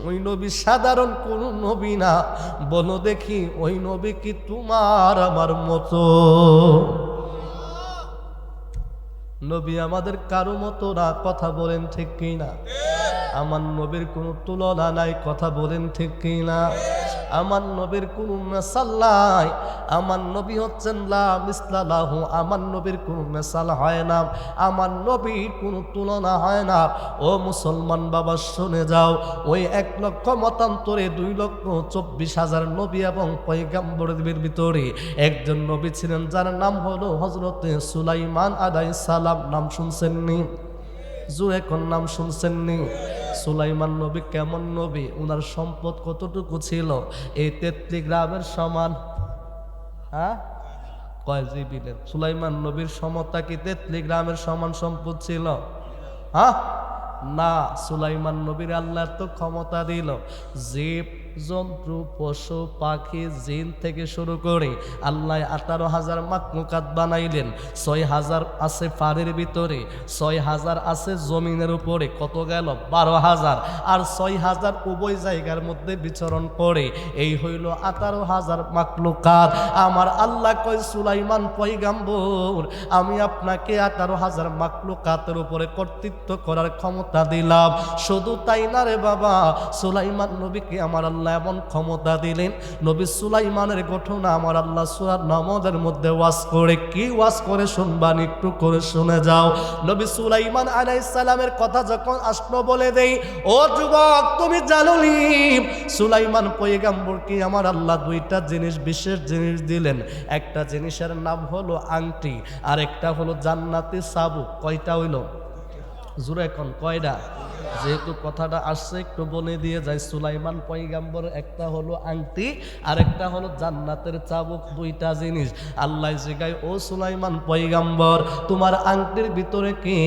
ওই নবী সাধারণ কোন নবী না। বলো দেখি, ওই নবী কি তোমার আমার মতো? নবী আমাদের কারো মতো না, কথা বলেন ঠিক কিনা? আমার নবীর কোনো তুলনা নাই, কথা বলেন ঠিক কিনা? আমার নবীর কোনো মেসাল নাই। আমার নবী হচ্ছেন লা মিসলা লাহু, আমার নবীর কোনো মেসাল হয় না, আমার নবীর কোনো তুলনা হয় না। ও মুসলমান বাবা শুনে যাও, ওই 1,00,000 মতান্তরে 2,24,000 নবী এবং পয়গাম্বরের ভিতরে একজন নবী ছিলেন যার নাম হলো হযরতে সুলাইমান আলাইহিস সালাম। নাম শুনছেননি? জোরে কোন নাম শুনছেননি? সুলাইমান নবী কেমন নবী, ওনার সম্পদ কতটুকু ছিল? এই 33 গ্রামের সমান। হ্যাঁ, কয় জিবিলের? সুলাইমান নবীর সমতা কি 33 গ্রামের সমান সম্পদ ছিল? হ্যাঁ না, সুলাইমান নবীর আল্লাহ তো ক্ষমতা দিল, জীব জন্তু পশু পাখি জিন থেকে শুরু করে আল্লাহ 18,000 মাখলুকাত বানাইলেন। 6,000 আছে পানির ভিতরে, 6,000 আছে জমিনের উপরে। কত গেল? 12,000। আর 6,000 উভয় জায়গার মধ্যে বিচরণ করে। এই হইল 18,000 মাখলুকাত। আমার আল্লাহ কয়, সুলাইমান পয়গাম্বর, আমি আপনাকে 18,000 মাখলুকাতের উপরে কর্তৃত্ব করার ক্ষমতা দিলাম। শুধু তাই না রে বাবা, সুলাইমান নবীকে আমার আল্লাহ আল্লাহ এমন ক্ষমতা দিলেন। নবী সুলাইমানের ঘটনা আমার আল্লাহ সূরা নামলের মধ্যে ওয়াজ করে, কি ওয়াজ করে শুনবান, একটু করে শুনে যাও। নবী সুলাইমান আলাইহিস সালামের কথা যখন আসলো বলে দেই, ও যুবক তুমি জানো নি সুলাইমান পয়গম্বরকে আমার আল্লাহ দুইটা জিনিস, বিশেষ জিনিস দিলেন। একটা জিনিসের নাম হলো আংটি, আর একটা হলো জান্নাতি চাবুক। কয়টা হইল? জোরে এখন কয়টা? যেহেতু কথাটা আসছে একটু বলে দিয়ে যায়। সুলাইমান পয়গম্বর একটা হলো আংটি আর একটা হলো জান্নাতের চাবুক, দুইটা জিনিস। আল্লাহ জিগায়, ও সুলাইমান পয়গম্বর তোমার আংটির ভিতরে কি?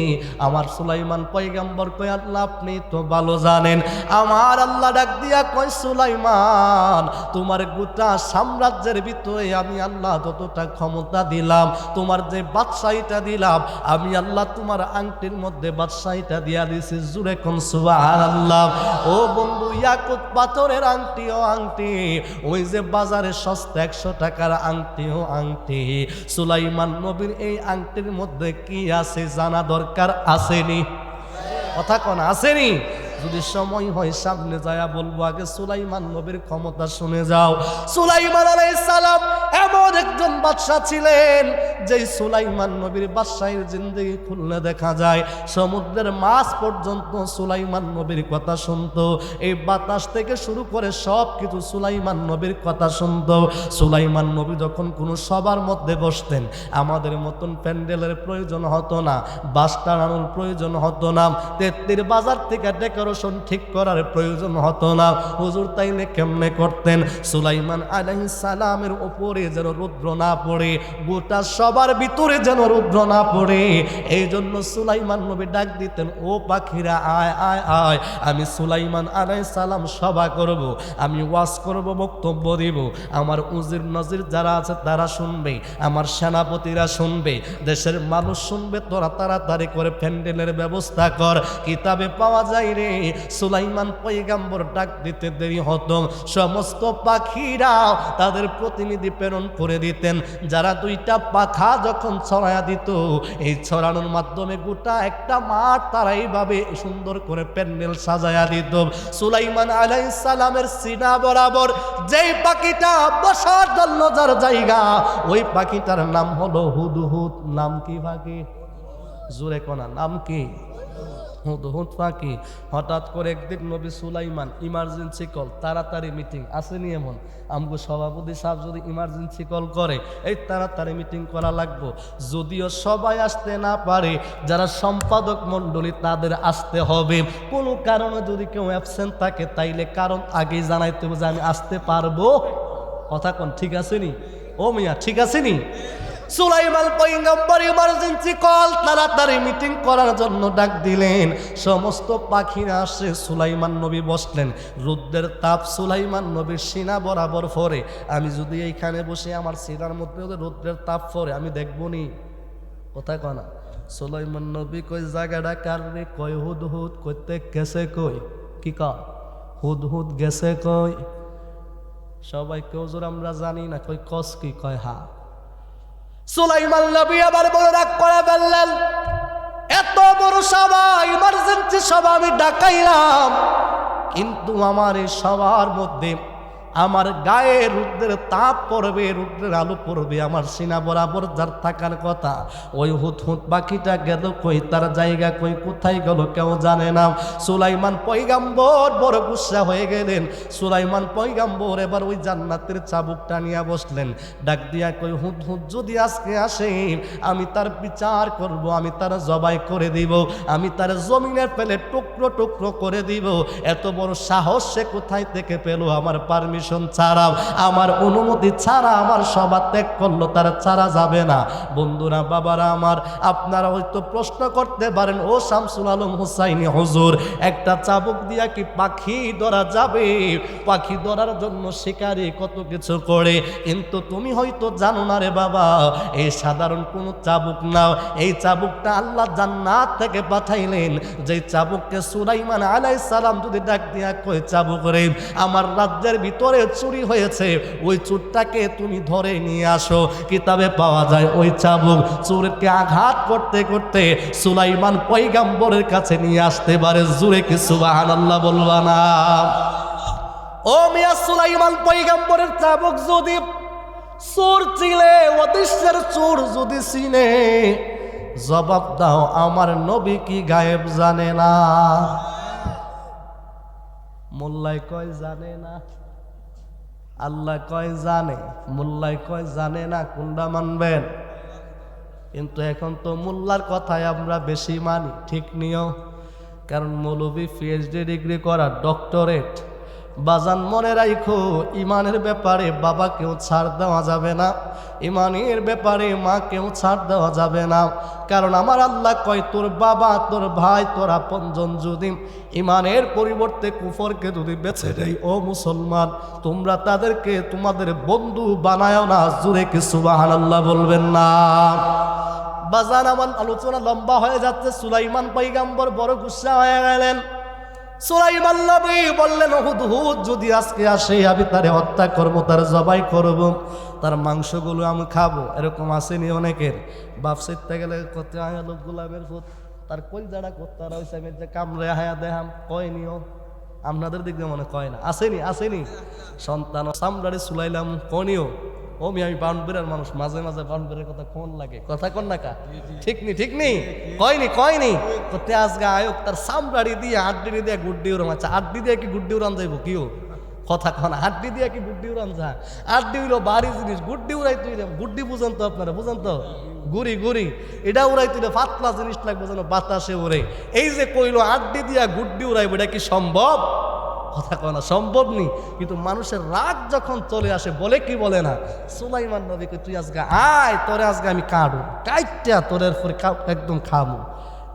আমার সুলাইমান পয়গম্বর কয়, আল্লাহ আপনি তো ভালো জানেন। আমার আল্লাহ ডাক দিয়া কয়, সুলাইমান তোমার গোটা সাম্রাজ্যের ভিতরে আমি আল্লাহ যতটা ক্ষমতা দিলাম, তোমার যে বাদশাহীটা দিলাম, আমি আল্লাহ তোমার আংটির মধ্যে বাদশাহীটা দিয়া দিছি। জুরে কোন সুবহানাল্লাহ। ও বন্ধু, ইয়াকুত পাথরের আংটিও আংটি, ওই যে বাজারে সস্তা 100 টাকার আংটিও আংটি। সুলাইমান নবীর এই আংটির মধ্যে কি আছে জানা দরকার, আসেনি? কথা কোন আসেনি? যদি সময় হয় সামনে যায়া বলবো, আগে সুলাইমান নবীর ক্ষমতা শুনে যাও। সুলাইমান আলাইহিস সালাম এমন একজন বাদশা ছিলেন, যেই সুলাইমান নবীর বাদশাহীর জিন্দেগি খুললে দেখা যায় সমুদ্রের মাছ পর্যন্ত সুলাইমান নবীর কথা শুনতো। এই বাতাস থেকে শুরু করে সব কিছু সুলাইমান নবীর কথা শুনতো। সুলাইমান নবী যখন কোনো সবার মধ্যে বসতেন, আমাদের মতন প্যান্ডেলের প্রয়োজন হতো না, বাস টানানোর প্রয়োজন হতো না, তেত্রির বাজার থেকে ডেকোরেশন ঠিক করার প্রয়োজন হতো না। হুজুর তাইলে কেমনে করতেন? সুলাইমান আলাইহিস সালামের উপরে যেন রুদ্র না পড়ে, গোটা সবার ভিতরে যেন রুদ্র না পড়ে, এই জন্য সুলাইমান নবী ডাক দিতেন, ও পাখিরা আয় আয় আয়, আমি সুলাইমান আলাইহিস সালাম সভা করব, আমি ওয়াজ করব, বক্তব্য দিব। আমার উজির নজির যারা আছে তারা শুনবে, আমার সেনাপতিরা শুনবে, দেশের মানুষ শুনবে। তোরা তাড়াতাড়ি করে প্যান্ডেলের ব্যবস্থা কর। কিতাবে পাওয়া যায় রে, সুলাইমান পয়গম্বর ডাক দিতে দেরি হতো, সমস্ত পাখিরা তাদের প্রতিনিধি প্রেরণ করে দিতেন, যারা দুইটা পাখা যখন ছড়ায়া দিত, এই ছড়ানোর মাধ্যমে গোটা একটা মাঠ তারা এইভাবে সুন্দর করে প্যান্ডেল সাজায়া দিত। সুলাইমান আলাইহিস সালামের সিনা বরাবর যেই পাখিটা বসার জন্য যার জায়গা, ওই পাখিটার নাম হলো হুদহুদ। নাম কি পাখি? জোরে কোনা নাম কি? হুদহুদ পাখি। হঠাৎ করে একদিন নবী সুলাইমান ইমার্জেন্সি কল, তাড়াতাড়ি মিটিং আসেনি। এমন আমগো সভাপতি সাহেব যদি ইমার্জেন্সি কল করে, এই তাড়াতাড়ি মিটিং করা লাগবো। যদিও সবাই আসতে না পারে, যারা সম্পাদক মণ্ডলী তাদের আসতে হবে। কোনো কারণে যদি কেউ অ্যাবসেন্ট থাকে, তাইলে কারণ আগেই জানাইতে হবে যে আমি আসতে পারবো। কথা কোন ঠিক আসেনি? ও মিয়া ঠিক আসেনি? সুলাইমান পয়গম্বর ইমার্জেন্সি কল, তাড়াতাড়ি মিটিং করার জন্য ডাক দিলেন। সমস্ত পাখিরা আসে, সুলাইমান নবী বসলেন। রুদ্রের তাপ সুলাইমান নবীর সিনা বরাবর ফরে। আমি যদি এইখানে বসে আমার সিনার মধ্যে রুদ্রের তাপ ফরে, আমি দেখবো নি? কোথায় কনা? সুলাইমান নবী কই জায়গাটা কার রে? কয় হুদহুদ। কইতে গেছে কই? কি কয়? হুদহুদ গেছে কই? সবাই কেউ জোর আমরা জানি না, কই কস কি? কয় হা। সুলাইমান নবী আবার বড় রাগ করে ফেললেন, এত বড় সভা, ইমার্জেন্সি সভা আমি ডাকাইলাম, কিন্তু আমার এই সবার মধ্যে আমার গায়ে রুদ্রের তাপ পড়বে, রুদ্রের আলো পড়বে, আমার সিনা বরাবর যার থাকার কথা, ওই হুদহুদ পাখিটা গেল কই? তার জায়গা কই? কোথায় গেল কেউ জানে না। সুলাইমান পয়গম্বর বড় গুসা হয়ে গেলেন। সুলাইমান পয়গম্বর এবার ওই জান্নাতের চাবুকটা নিয়ে বসলেন। ডাক দিয়া কই, হুদহুদ যদি আজকে আসে, আমি তার বিচার করব, আমি তার জবাই করে দিব, আমি তার জমিনে ফেলে টুকরো টুকরো করে দিব। এত বড় সাহস সে কোথায় থেকে পেল? আমার পারমিশন ছাড়া, আমার অনুমতি ছাড়া আমার সভা ত্যাগ করলো, তারা ছাড়া যাবে না। বন্ধুরা, বাবারা আমার, আপনারা হয়তো প্রশ্ন করতে পারেন, ও শামসুল আলম হুসাইনি হুজুর, একটা চাবুক দিয়া কি পাখি ধরা যাবে? পাখি ধরার জন্য শিকারি কত কিছু করে, কিন্তু তুমি হয়তো জানো না রে বাবা, এই সাধারণ কোনো চাবুক না। এই চাবুকটা আল্লাহ জান্নাত থেকে পাঠাইলেন। যেই চাবুককে সুলাইমান আলাইহিস সালাম যদি ডাক দিয়া কয়, চাবুক রে, আমার রাজ্যের ভিতরে চুরি হয়েছে, ওই চোরটাকে তুমি ধরে নিয়ে আসো। কিতাবে পাওয়া যায় ওই চাবুক চোরকে আঘাত করতে করতে সুলাইমান পয়গম্বরের কাছে নিয়ে আসতে পারে। জুরে কি সুবহানাল্লাহ বলবা না? ও মিয়া সুলাইমান পয়গম্বরের চাবক যদি চোর চিলে অদৃশ্যের চোর যদি চিনে জবাব দাও আমার নবী কি গায়েব জানে না? মোল্লাই কয় জানে না, আল্লাহ কয় জানে, মোল্লাই কয় জানে না, কোনটা মানবেন? কিন্তু এখন তো মোল্লার কথায় আমরা বেশি মানি, ঠিক নিও। কারণ মৌলবী পিএইচডি ডিগ্রি করা, ডক্টরেট। বাজান মনে রাখো, ইমানের ব্যাপারে বাবাকেও ছাড় দেওয়া যাবে না, ইমানের ব্যাপারে মাকেও ছাড় দেওয়া যাবে না। কারণ আমার আল্লাহ কয় তোর বাবা, তোর ভাই, তোর আপনজন যদি ইমানের পরিবর্তে কুফরকে যদি বেছে দেয়, ও মুসলমান তোমরা তাদেরকে তোমাদের বন্ধু বানায়ও না। জোরে কি সুবহানাল্লাহ বলবেন না? বাজান আমার আলোচনা লম্বা হয়ে যাচ্ছে। সুলাইমান পয়গম্বর বড় গুসা হয়ে গেলেন। সুলাইমান নবী বললেন, হুদহুদ যদি আজকে আসে আমি তারে হত্যা করব, তার জবাই করব, তার মাংসগুলো আমি খাবো। এরকম আসেনি অনেকের। বাপ সেরতে গেলে কত আয়া লোক গোলামের ফুট, তার কলজাটা করতে রয়েছে আমি যে কামড়ে হায়া দেখাম, কয়নিও আপনাদের দিক দিয়ে মনে কয় না, আসেনি? আসেনি সন্তান সামরারে সুলাইলাম কনিও। ও আমি বাউন্ডারির মানুষ, মাঝে মাঝে বাউন্ডারির কথা কোন লাগে, কথা কোন না কা, ঠিক নি? ঠিক নি? কয়নি? কয়নি? তো তেজগা আয়োগ তার সামরাড়ি দিয়ে আড্ডি দিয়ে গুড্ডি উড়াম। আচ্ছা আড্ডি দিয়ে কি গুড্ডি উড়ান যাইব? কিও কথা কন, আড্ডি দিয়ে কি গুড্ডি উড়ান যা? আড্ডি হইলো বাড়ি জিনিস, গুড্ডি উড়াই তুই গুড্ডি বুঝেন তো আপনারা, বুঝেন তো? গুড়ি গুড়ি এটা উড়াই তুই পাতলা জিনিস লাগবে যেন বাতাসে উড়ে। এই যে কইলো আড্ডি দিয়া গুড্ডি উড়াইব, এটা কি সম্ভব? কথা কয় না, সম্ভব নেই। কিন্তু মানুষের রাগ যখন চলে আসে বলে কি বলে না, সুলাইমান নবীকে তুই আজকে আয়, তোরে আজকে আমি কাটু, কাইটা তোরের পরে একদম খামু।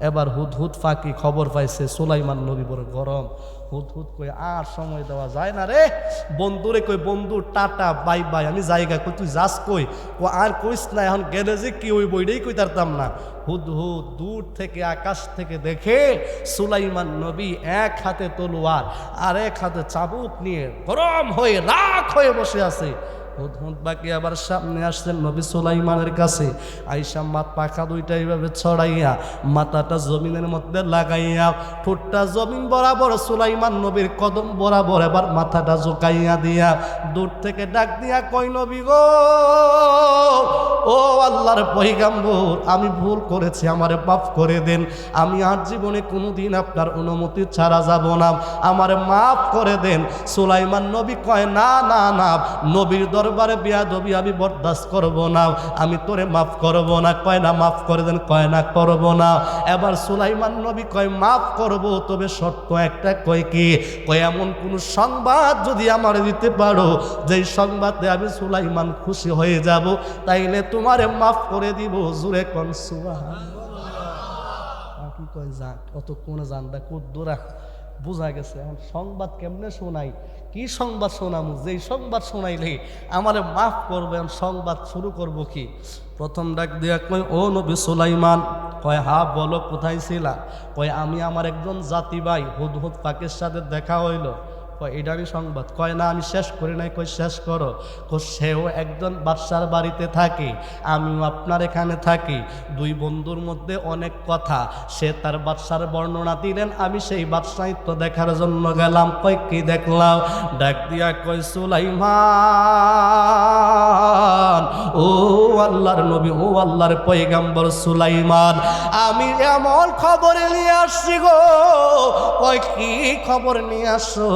এবার হুদহুদ ফাঁকি খবর পাইছে সুলাইমান নবী বড় গরম। হুদহুদ কই আর সময় দেওয়া যায় না রে, বন্ধুরে কই বন্ধু টাটা বাই বাই, আমি জায়গা কই তুই যাস কই, ও আর কইস না, এখন গেলে যে কি ওই বইটাই কই তারতাম না। হুদহুদ দূর থেকে আকাশ থেকে দেখে সুলাইমান নবী এক হাতে তলোয়ার আর এক হাতে চাবুক নিয়ে গরম হয়ে রাগ হয়ে বসে আছে। হুদহুদ বাকি আবার সামনে আসছেন নবী সুলাইমানের কাছে। আইসা মাত পাখা দুইটা এইভাবে ছড়াইয়া মাথাটা জমিনের মধ্যে লাগাইয়া ঠোঁটটা জমিন বরাবর সুলাইমান নবীর কদম বরাবর এবার মাথাটা ঝুঁকাইয়া দিয়া দূর থেকে ডাক দিয়া কই, নবী গো, ও আল্লাহর পয়গম্বর, আমি ভুল করেছি, আমারে মাফ করে দেন। আমি আর জীবনে কোনোদিন আপনার অনুমতি ছাড়া যাব না, আমারে মাফ করে দেন। সুলাইমান নবী কয়, না না না, নবীর দরবারে বেয়াদবি আমি বরদাস্ত করব না, আমি তোরে মাফ করব না। কয় না মাফ করে দেন, কয় না করব না। এবার সুলাইমান নবী কয় মাফ করব, তবে শর্ত একটা। কয় কি? কয় এমন কোন সংবাদ যদি আমার দিতে পারো যেই সংবাদে আমি সুলাইমান খুশি হয়ে যাব, তাইলে তোমারে মাফ করে দিব। জুরে কোন সুবহানাল্লাহ। কি কয় যাক, অত কোন জানটা কুদ্দুরা বোঝা গেছে। এখন সংবাদ কেমনে শোনাই, কি সংবাদ শোনামু? যেই সংবাদ শোনাইলে আমারে মাফ করবেন, সংবাদ শুরু করব কি? প্রথম ডাক দিয়া কয়, ও নবী সুলাইমান। কয় হা বলো, কোথায় ছিলা? কয় আমি আমার একজন জাতি ভাই হুদহুদ পাকের সাথে দেখা হইল। কয় এটারই সংবাদ? কয় না আমি শেষ করি নাই। কয় শেষ করো। সেও একজন বাদশার বাড়িতে থাকে, আমিও আপনার এখানে থাকি, দুই বন্ধুর মধ্যে অনেক কথা। সে তার বাদশার বর্ণনা দিলেন, আমি সেই বাদশাহিত্য দেখার জন্য গেলাম। কয় কি দেখলাম? ডাক দিয়া কয়, সুলাইমান, ও আল্লাহর নবী, ও আল্লাহর পয়গম্বর সুলাইমান, আমি এমন খবর নিয়ে আসছি গো। কয় কি খবর নিয়ে আসো?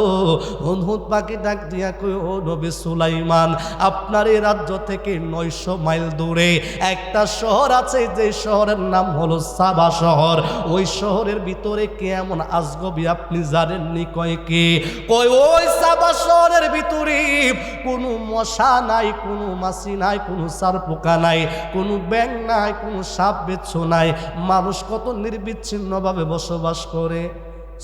হুদহুদ পাখি ডাক দিয়া কই, ও নবী সুলাইমান, আপনার এই রাজ্য থেকে 900 মাইল দূরে একটা শহর আছে, যে শহরের নাম হলো সাবা শহর। ওই শহরের ভিতরে কেমন আজগবি আপনি জানেননি? কয় কি? কই ওই সাবা শহরের ভিতরে কোনো মশা নাই, কোনো মাছি নাই, কোনো সারপোকা নাই, কোনো ব্যাঙ নাই, কোনো সাপ বিচ্ছু নাই, মানুষ কত নির্বিচ্ছিন্নভাবে বসবাস করে।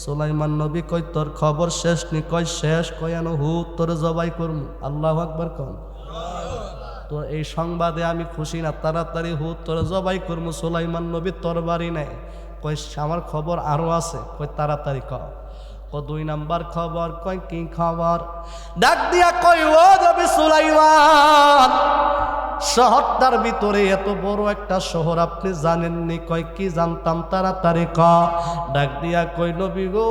সুলাইমান নবী কই, তোর খবর শেষ নি? কয় শেষ। কয় আনো হুদ তোর জবাই করমু। আল্লাহু আকবার কন। তো এই সংবাদে আমি খুশি না, তাড়াতাড়ি হুদ তোর জবাই করমু। সুলাইমান নবী তোর বাড়ি নেই। কয় আমার খবর আরো আছে। কয় তাড়াতাড়ি কর। দুই নাম্বার খবর। কয় কি খবর? ডাক দিয়া কয়, ও নবী সুলাইমান, শহরটার ভিতরে এত বড় একটা শহর আপনি জানেননি? কয় কি জানতাম, তাড়াতাড়ি ক। ডাক দিয়া কই, নবী গো,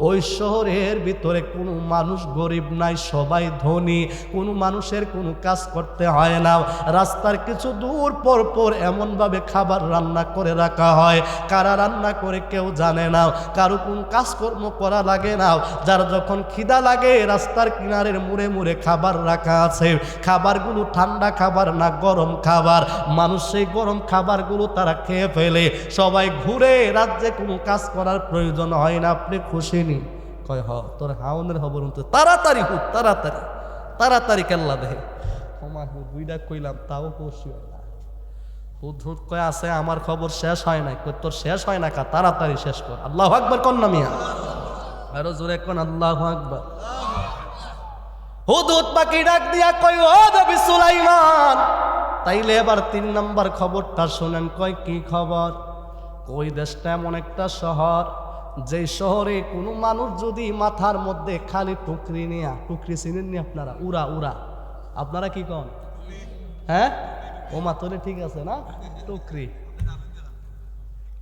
ওই শহরের ভিতরে কোনো মানুষ গরিব নাই, সবাই ধনী, কোনো মানুষের কোনো কাজ করতে হয় না। রাস্তার কিছু দূর পর পর এমনভাবে খাবার রান্না করে রাখা হয়, কারা রান্না করে কেউ জানে না, কারো কোন কাজকর্ম করা লাগে না। যার যখন খিদা লাগে রাস্তার কিনারের মুড়ে মুড়ে খাবার রাখা আছে, খাবারগুলো ঠান্ডা খাবার না গরম খাবার, মানুষ সেই গরম খাবারগুলো তারা খেয়ে ফেলে। সবাই ঘুরে, রাজ্যে কোনো কাজ করার প্রয়োজন হয় না। আপনি খুশি নি? কয় হ, তোর হাউনের খবর তাড়াতাড়ি হুক, তাড়াতাড়ি তাড়াতাড়ি কেল্লা দেহে তোমার দুইটা কইলাম তাও খুশি হয় না। হুদ হুদ কয় আছে আমার খবর শেষ হয় নাই। কই তোর শেষ হয় না কা, তাড়াতাড়ি শেষ কর। আল্লাহু আকবার কোন না মিয়া, আরো জোরে কোন আল্লাহু আকবার। হুদ হুদ পাখি ডাক দিয়া কই ও নবী সুলাইমান, তাইলে এবার 3 নাম্বার খবরটা শুনেন। কয় কি খবর? কই দেশটা এমন একটা শহর, যে শহরে কোনো মানুষ যদি মাথার মধ্যে খালি টুকরি নিয়া, টুকরি চিনেন নি আপনারা? উড়া উড়া, আপনারা কি কন? হ্যাঁ ও মাতলে ঠিক আছে না? টুকরি।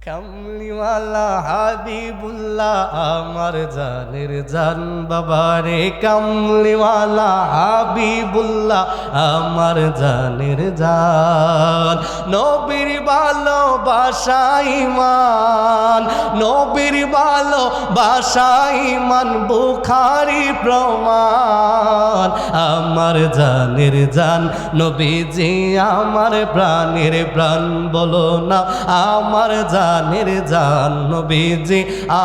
কামলিওয়ালা হাবিবুল্লাহ আমার জানের জান বাবারে, কামলিওয়ালা হাবিবুল্লাহ আমার জানের জান। নবীর ভালোবাসা ঈমান, নবীর ভালোবাসা ঈমান, বুখারী প্রমাণ। আমার জানের জান নবীজি আমার প্রাণের প্রাণ, বলো না আমার জানের জান নবীজি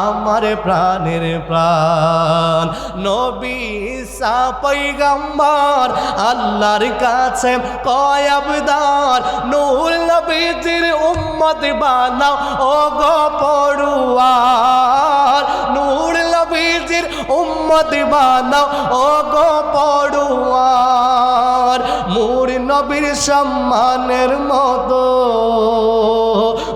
আমার প্রাণের প্রাণ। নবী ঈসা পয়গম্বর আল্লাহর কাছে কয় আবদার, নূর নবীজির উম্মত বানাও ও গো পড়ুয়ার, নূর নবীজির উম্মত বানাও ও গো পড়ুয়ার। নূর নবীর সম্মানের মতো,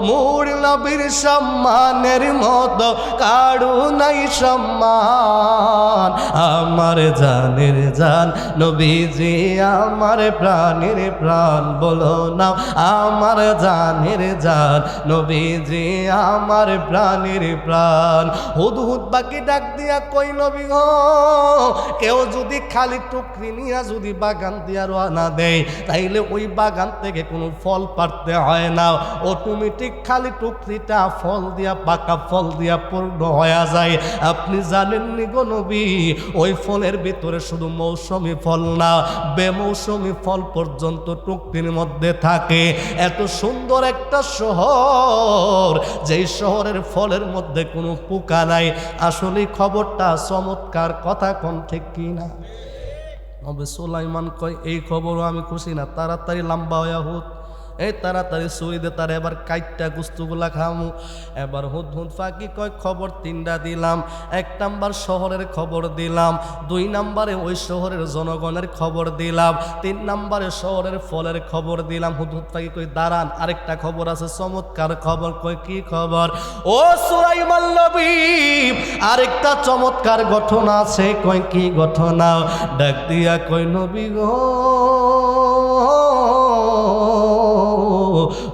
নূর নবীর সম্মানের মতো কারু নাই সম্মান। আমার জানের জান নবীজি আমার প্রাণের প্রাণ, বলো না আমার জানের জান নবীজি আমার প্রাণের প্রাণ। হুদ হুদ বাকি ডাক দিয়া কই নবী গো, কেউ যদি খালি টুকরি নিয়ে যদি বাগান দিয়া রওনা দেয়, তাইলে ওই বাগান থেকে কোনো ফল পাড়তে হয় না, অটোমেটিক খালি টুকরিটা ফল দিয়া, পাকা ফল দিয়া পূর্ণ হয়ে যায়। আপনি জানেননি গো নবী, ওই ফলের ভিতরে শুধু মৌসুমী ফল না, বেমৌসুমী ফল পর্যন্ত টুকরির মধ্যে থাকে। এত সুন্দর একটা শহর, যেই শহরের ফলের মধ্যে কোনো পোকা নাই। আসলে খবরটা চমৎকার, কথা কোন ঠিক কিনা? নবী সুলাইমান কয় এই খবরও আমি খুশি না, তাড়াতাড়ি লম্বা হইয়া হুদ, এই তাড়াতাড়ি ছুরি দে তার, এবার কাইটটা গুস্তুগুলা খামু। এবার হুদ হুদ ফাঁকি কয় খবর 3টা দিলাম। 1 নাম্বার শহরের খবর দিলাম, 2 নাম্বারে ওই শহরের জনগণের খবর দিলাম, 3 নাম্বারে শহরের ফলের খবর দিলাম। হুদ হুদ ফাঁকি কই দাঁড়ান, আরেকটা খবর আছে, চমৎকার খবর। কই কি খবর? ও সুলাইমান নবী, আরেকটা চমৎকার ঘটনা আছে। কই কি ঘটনা? ডাক দিয়া কই নবী গো,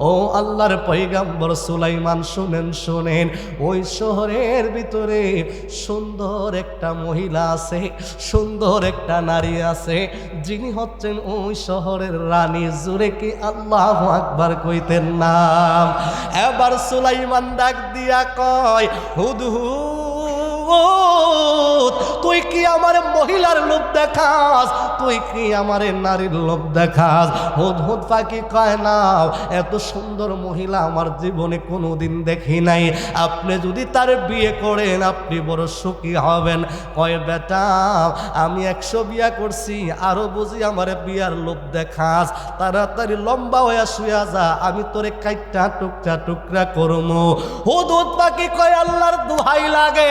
ও আল্লাহর পয়গম্বর সুলাইমান শুনেন শুনেন, ওই শহরের ভিতরে সুন্দর একটা মহিলা আছে, সুন্দর একটা নারী আছে, যিনি হচ্ছেন ওই শহরের রানী। জুড়ে কি আল্লাহু আকবার কইতেন নাম? এবার সুলাইমান ডাক দিয়া কয় হুদহুদ, তুই কি আমার মহিলার লোভ দেখাস? তুই কি আমার নারীর লোভ দেখাস? হুদ হুদ পাখি কয় না, এত সুন্দর মহিলা আমার জীবনে কোনোদিন দেখি নাই। আপনি যদি তার বিয়ে করেন আপনি বড় সুখী হবেন। কয় বেটা, আমি 100 বিয়া করছি, আরো বুঝি আমার বিয়ার লোভ দেখাস? তাড়াতাড়ি লম্বা হয়ে শুয়া যা, আমি তোরে কাইটা টুকরা টুকরা করবো। হুদ হুদ পাখি কয় আল্লাহর দোহাই লাগে,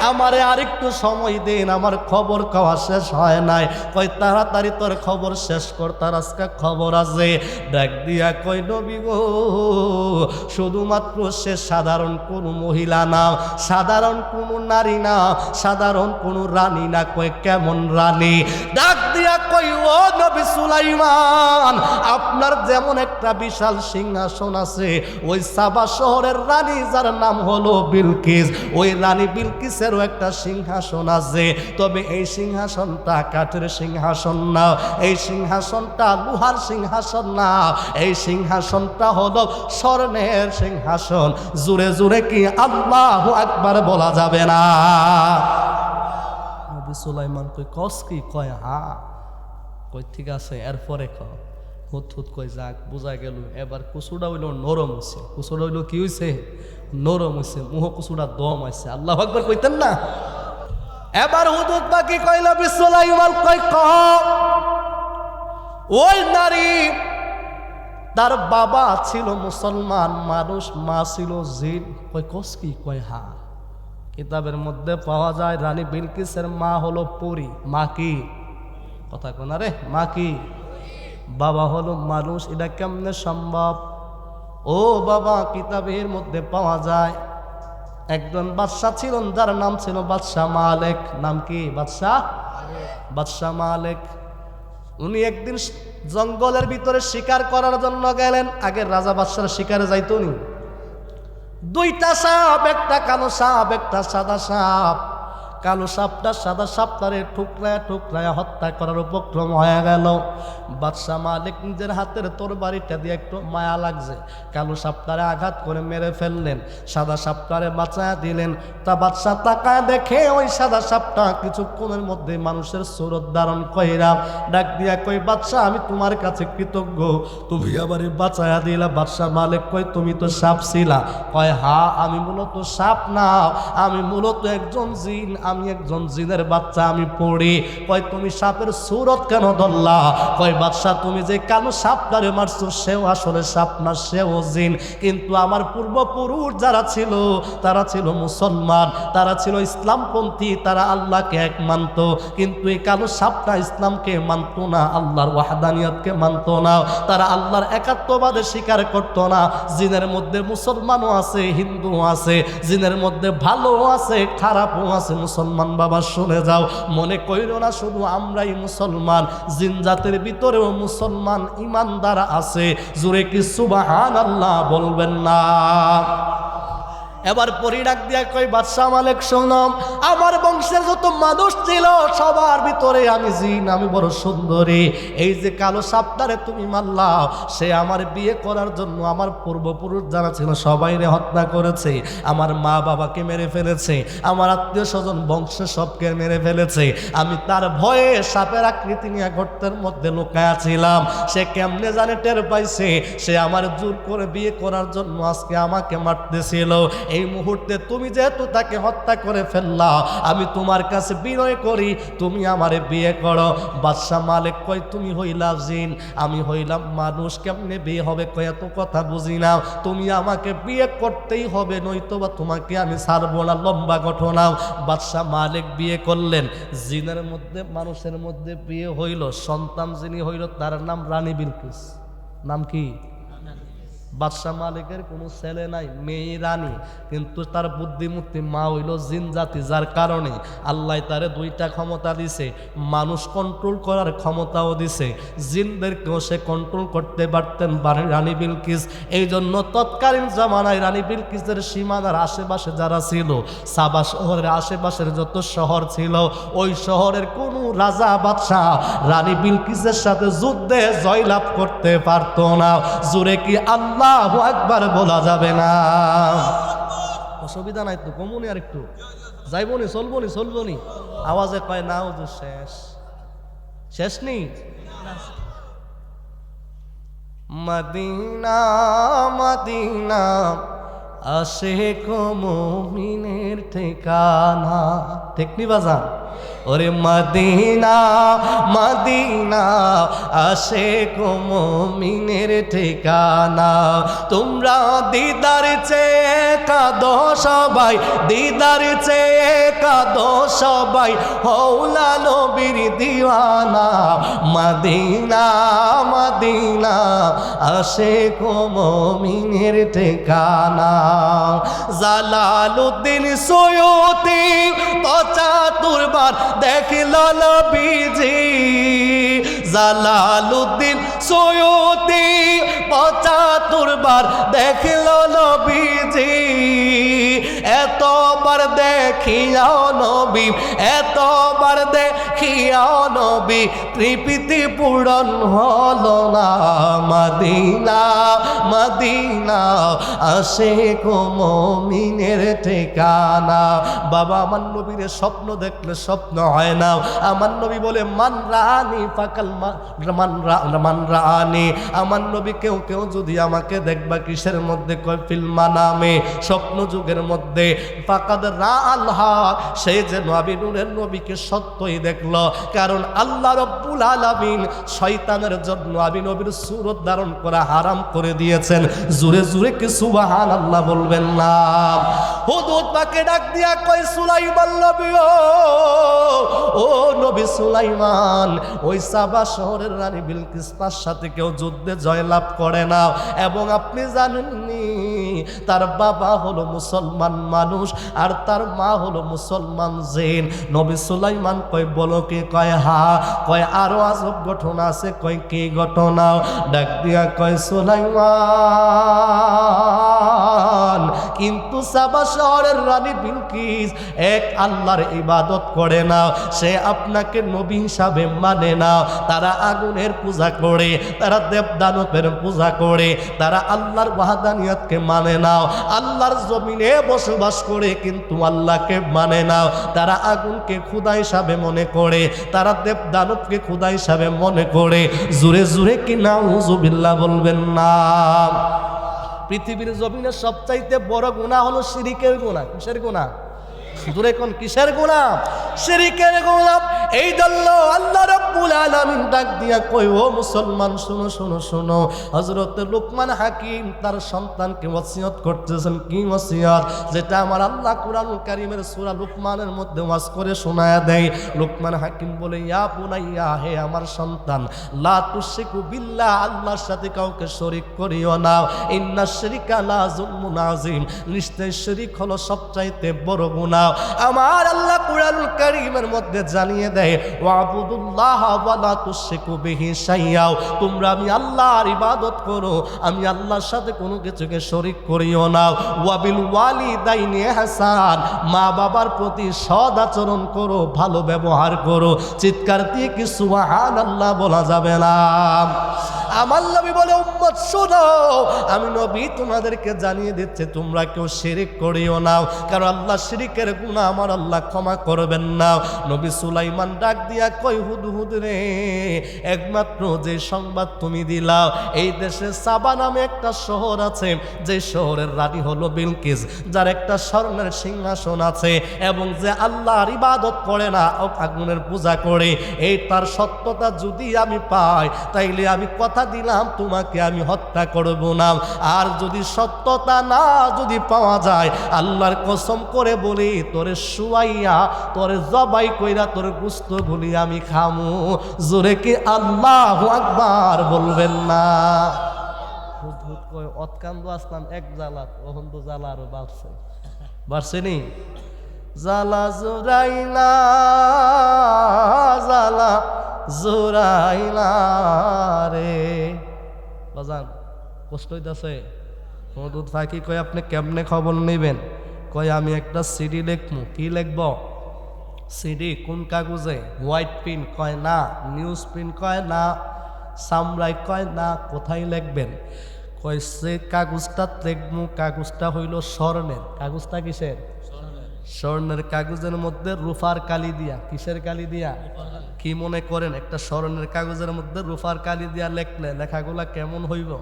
আমারে আরেকটু সময় দেন, আমার খবর খাওয়া শেষ হয় নাই। কয় তাড়াতাড়ি তোর খবর শেষ কর, তার আজকে খবর আছে। ডাক দিয়া কয় নবী গো, শুধুমাত্র সে সাধারণ কোনো মহিলা না, সাধারণ কোনো নারী না, সাধারণ কোনো রানী না। কয় কেমন রানী? ডাক দিয়া কই ও নবী সুলাইমান, আপনার যেমন একটা বিশাল সিংহাসন আছে, ওই সাবা শহরের রানী যার নাম হলো বিলকিস, ওই রানী বিলকিস বিলকিসেরও একটা সিংহাসন আছে, তবে এই সিংহাসনটা কাঠের সিংহাসন না, এই সিংহাসনটা লোহার সিংহাসন না, এই সিংহাসনটা হলো স্বর্ণের সিংহাসন। জোরে জোরে কি আল্লাহু আকবার বলা যাবে না? নবী সুলাইমান কই কস কি? কয় হা। কই ঠিক আছে, এরপরে ক হুত হুত কই যাক বোঝা গেল। এবার কুচুটা হইল নরম হইছে, কুচুটা হইল কি হইছে? নরম হইছে, মুহ কুচুটা দম হইছে। আল্লাহু আকবার কইতেন না? এবার হুদুদ বাকি কইল বিসুলাইমান কই ক ওই নারী তার বাবা ছিল মুসলমান মানুষ, মা ছিল জিন। কই কস কি? কয় হা। কিতাবের মধ্যে পাওয়া যায় রানী বিলকিসের মা হলো পরী। মা কি? কথা কোন রে? মা কি? বাবা হলো মানুষ। এটা কেমনে সম্ভব? ও বাবা, কিতাবের মধ্যে পাওয়া যায় একজন বাদশাহ ছিলেন যার নাম ছিল বাদশাহ মালেক। নাম কি? বাদশাহ মালেক। উনি একদিন জঙ্গলের ভিতরে শিকার করার জন্য গেলেন। আগের রাজা বাদশার শিকারে যাইতো নি? দুইটা সাপ, একটা কালো সাপ একটা সাদা সাপ। কালো সাপটা সাদা সাপটারে ঠুকরায় ঠুকরায় হত্যা করার উপক্রম হয়ে গেল। বাদশাহ মালিক নিজের হাতের তরবারিটা দিয়ে একটু মায়া লাগছে, কালো সাপটারে আঘাত করে মেরে ফেললেন, সাদা সাপটারে বাঁচায় দিলেন। তা বাদশাহ তাকায় দেখে ওই সাদা সাপটা কিছুক্ষণের মধ্যে মানুষের সুরত ধারণ কইরা ডাক দিয়া কই বাদশাহ আমি তোমার কাছে কৃতজ্ঞ, তুমি আমারে বাঁচায়া দিলা। বাদশাহ মালিক কই তুমি তো সাপ ছিলা? কয় হা, আমি মূলত সাপ না, আমি মূলত একজন জিন, আমি একজন জিনের বাচ্চা, আমি পড়ি। কয় তুমি সাপের সুরত কেন ধরলা? কয় বাদশাহ তুমি যে কালো সাপটারে মারছো সেও আসলে সাপ না, সেও জিন। কিন্তু আমার পূর্বপুরুষ যারা ছিল তারা ছিল মুসলমান, তারা ছিল ইসলামপন্থী, তারা আল্লাহকে এক মানত। কিন্তু এই কালো সাপটা ইসলামকে মানত না, আল্লাহর ওয়াহদানিয়তকে মানত না, তারা আল্লাহর একাত্মবাদে স্বীকার করত না। জিনের মধ্যে মুসলমানও আছে, হিন্দু আছে, জিনের মধ্যে ভালোও আছে, খারাপও আছে। মুসলমান বাবা শুনে যাও, মনে কইরো না শুধু আমরাই মুসলমান, জিন জাতের ভিতরেও মুসলমান ইমানদার আছে। জোরে কি সুবহানাল্লাহ বলবেন না? এবার পরিডাক দিয়া কই বাদশাহ মালিক শোনো, আমার বংশের যত মানুষ ছিল সবার ভিতরে আমি জিন, আমি বড় সুন্দরী। এই যে কালো সাপটারে তুমি মারলা, সে আমার বিয়ে করার জন্য আমার পূর্বপুরুষ যারা ছিল সবাইরে হত্যা করেছে, আমার মা বাবাকে মেরে ফেলেছে, আমার আত্মীয় স্বজন বংশের সবকে মেরে ফেলেছে। আমি তার ভয়ে সাপের আকৃতি নিয়ে গর্তের মধ্যে লুকায়া ছিলাম। সে কেমনে জানে টের পাইছে, সে আমার জোর করে বিয়ে করার জন্য আজকে আমাকে মারতেছিল। এই মুহূর্তে তুমি যেহেতু তাকে হত্যা করে ফেললা, আমি তোমার কাছে বিনয় করি তুমি আমারে বিয়ে করো। বাদশাহ মালিক কয় তুমি হইলা জিন, আমি হইলাম মানুষ, কেমনে বিয়ে হবে? কয় এত কথা বুঝি না, তুমি আমাকে বিয়ে করতেই হবে, নয়তোবা তোমাকে আমি ছাড়বো না। লম্বা ঘটনা। বাদশাহ মালিক বিয়ে করলেন, জিনের মধ্যে মানুষের মধ্যে বিয়ে হইল, সন্তান যিনি হইল তার নাম রানী বিলকিস। নাম কি? বাদশাহ মালিকের কোনো ছেলে নাই, মেয়ে রানী, কিন্তু তার বুদ্ধিমূর্তি মা হইল জিন জাতি, যার কারণে আল্লাহ তারে দুইটা ক্ষমতা দিছে, মানুষ কন্ট্রোল করার ক্ষমতাও দিছে, জিনদেরকেও সে কন্ট্রোল করতে পারতেন রানী বিলকিস। এই জন্য তৎকালীন জামানায় রানী বিলকিসের সীমানার আশেপাশে যারা ছিল, সাবা শহরের আশেপাশের যত শহর ছিল, ওই শহরের কোনো রাজা বাদশাহ রানী বিলকিসের সাথে যুদ্ধে জয়লাভ করতে পারত না। জোরে কি আল্লাহু আকবার বলা যাবে না? অসুবিধা নাই তো, কমুনি আর একটু যাইবনি, চলবনি। আওয়াজে কয় না ও তো শেষ নেই। মদিনা মদিনা আশিক মুমিনের ঠিকানা, ঠিক নি বাজান? ওরে মদিনা মদিনা আশিক মুমিনের ঠিকানা, তোমরা দিদার চেয়ে কাঁদো সবাই, দিদার চেয়ে কাঁদো সবাই, হৌলা নবীর দিওয়ানা। মদিনা মদিনা আশিক মুমিনের ঠিকানা। জালালউদ্দিন সৈয়দী ৭৫ বার দেখিল নবীজি, জালালউদ্দিন সৈয়দী ৭৫ বার দেখিল নবীজি, এতবার দেখিয়াও নবী, এতবার দেখিয়াও নবী, তৃপ্তি পূরণ হলো না। মদিনা মদিনা আশিক মুমিনের ঠিকানা। বাবা, আমার নবীর স্বপ্ন দেখলে স্বপ্ন হয় না। আমার নবী বলে মান রানি ফাকাল মান রানি, আমার নবী কেউ কেউ যদি আমাকে দেখবা কিসের মধ্যে, কয় ফিল মানামে, স্বপ্ন যুগের মধ্যে, ফাকাদ রাআল হক, সে যে নবী নূরের নবীকে সত্যই দেখলো। কারণ আল্লাহ রব্বুল আলামিন শয়তানের জন্য নবী নবীর সূরত ধারণ করা হারাম করে দিয়েছেন। জোরে জোরে কি সুবহানাল্লাহ বলবেন না? হুদহুদ পাকে ডাক দিয়া কয় সুলাইমান নবী, ও নবী সুলাইমান, ওই সাবা শহরের রানী বিলকিস তার সাথে কেউ যুদ্ধে জয়লাভ করে না। এবং আপনি জানেননি তার বাবা হলো মুসলমান মানুষ আর তার মা হলো মুসলমান জিন। নবী সুলাইমান কয় বলো কি? কয় হা। কয় আরো আজব ঘটনা আছে। কয় কি ঘটনা? ডাক দিয়া কয় সুলাইমান, কিন্তু সাবা শহরের রানী বিলকিস এক আল্লাহর ইবাদত করে না, সে আপনাকে নবী হিসাবে মানে না। তারা আগুনের পূজা করে, তারা দেবদানবের পূজা করে, তারা আল্লাহর ওয়াহদানিয়তকে মানে না। আল্লাহর জমিনে বসবাস করে কিন্তু আল্লাহকে মানে না। তারা আগুনকে খোদা হিসাবে মনে করে, তারা দেবদানবকে খোদা হিসাবে মনে করে। জোরে জোরে কি নাউজুবিল্লাহ বলবেন না? পৃথিবীর জমিনে সবচাইতে বড় গুনাহ হলো শিরিকের গুনাহ। কিসের গুনাহ? জোরে কোন কিসের গুনাহ? শিরিকের গুনাহ। এই জন্য আল্লাহ রাব্বুল আলামিন ডাক দিয়া কই, ও মুসলমান শোনো শোনো শোনো। হযরত লুকমান হাকিম তার সন্তানকে ওসিয়ত করতেছেন। কি ওসিয়ত? যেটা আমার আল্লাহ কুরআনুল কারীমের সূরা লুকমানের মধ্যে ওয়াজ করে শোনায়া দেয়। লুকমান হাকিম বলে, ইয়া বুনাইয়া, হে আমার সন্তান, লা তুশরিকু বিল্লাহ, আল্লাহর সাথে কাউকে শরীক করিও না। ইন্নাশ শিরকা লা যুলমুন আযীম, নিশ্চয় শিরিক হলো সবচাইতে বড় গুনাহ। আমার আল্লাহ কুরআনুল কারীমের মধ্যে জানিয়ে দেয়, ওয়াবুদুল্লাহ ওয়া লা তুশরিকু বিহি শাইয়্যা, তোমরা আমি আল্লাহর ইবাদত করো, আমি আল্লাহর সাথে কোনো কিছুকে শরীক করিও না। ওয়া বিল ওয়ালিদাইনি ইহসান, মা বাবার প্রতি সৎ আচরণ করো, ভালো ব্যবহার করো। চিৎকার দিয়ে কি সুবহানাল্লাহ বলা যাবে না? আমার নবী বলে, উম্মত শোনো, আমি নবী তোমাদেরকে জানিয়ে দিচ্ছে তোমরা কেউ শিরিক করিও না, কারণ আল্লাহ শিরিকের গুনাহ আমার আল্লাহ ক্ষমা করবেন না। নবী সুলাইমান ডাক দিয়া কই, হুদহুদ রে, একমাত্র যে সংবাদ তুমি দিলা, এই দেশে সাবা নামে একটা শহর আছে, যে শহরের রানী হলো বিলকিস, যার একটা স্বর্ণের সিংহাসন আছে এবং যে আল্লাহর ইবাদত করে না, আগুনের পূজা করে, এই তার সত্যতা যদি আমি পাই, তাইলে আমি কথা দিলাম তোমাকে আমি হত্যা করব না। আর যদি সত্যতা না যদি পাওয়া যায়, আল্লাহর কসম করে বলি, তোরে শুয়াইয়া তোরে জবাই কইরা তোর গুস্ত গুলি আমি খামু। জোরে কি আল্লাহু আকবার বলবেন না? হুদহুদ কই অতকান্দ আসলাম এক জালাত, ওহন তো জালা আরো বাড়ছে নি। জালা জোরাইলা, জালা জোরাইলা রে। বাজান কষ্ট হইতাছে? হুদহুদ ফাঁকি কই আপনি কেমনে খবর নেবেন? কই আমি একটা সিডি লিখমু। কি লিখব? সিডি কোন কাগজে? White print? কয় না। News print? কয় না। সামরাই? কয় না। কোথায় লিখবেন? কয় সে কাগজটা লিখমু, কাগজটা হইল স্বর্ণের। কাগজটা কিসের? স্বর্ণের কাগজের মধ্যে রূপার কালি দিয়া। কিসের কালি দিয়া? কি মনে করেন একটা স্বর্ণের কাগজের মধ্যে রূপার কালি দিয়া লেখলে লেখাগুলা কেমন হইব?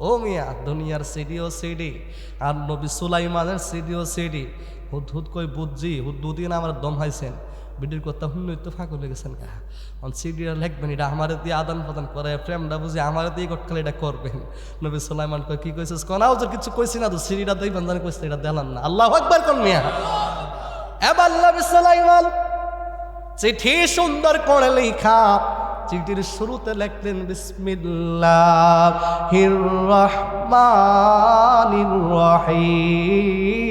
ও মিয়া, দুনিয়ার সিডি ও সিডি, আর নবী সুলাইমানের সিডি ও সিডি। হুদহুদ কই বুঝছি, হুদহুদিন আমার দম হাইছেন, ভিডিওর কথা শুনলেই তো ফাঁক লেগেছেন কা। সিডিটা লিখবেন, এটা আমার দিয়ে আদান প্রদান করে, প্রেমটা বুঝি আমার দিয়ে গটকালে এটা করবেন। নবী সুলাইমান কয়, কি কইছিস? কনাও তো কিছু কইছি না তো, সিডিটা দেখবেন জানি কইছে, এটা দিলাম না। আল্লাহু আকবার কোন মিয়া। এবার নবী সুলাইমান চিঠি সুন্দর করে লেখা, চিঠির শুরুতে লিখলেন বিসমিল্লাহির রহমানির রহিম।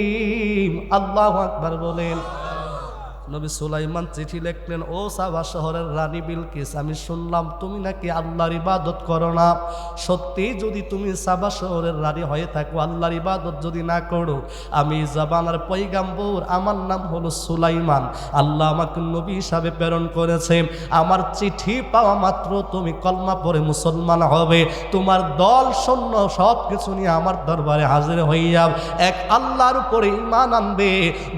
আল্লাহু আকবার বলেন। নবী সুলাইমান চিঠি লিখলেন, ও সাবা শহরের রানী বিলকিস, আমি শুনলাম তুমি নাকি আল্লাহর ইবাদত করো না। সত্যি যদি তুমি সাবা শহরের রানী হয়ে থাকো, আল্লাহর ইবাদত যদি না করো, আমি জামানার পয়গাম্বর, আমার নাম হলো সুলাইমান, আল্লাহ আমাকে নবী হিসাবে প্রেরণ করেছে। আমার চিঠি পাওয়া মাত্র তুমি কলমা পড়ে মুসলমান হবে, তোমার দল সৈন্য সব কিছু নিয়ে আমার দরবারে হাজির হইয়া এক আল্লাহর উপরে ঈমান আনবে।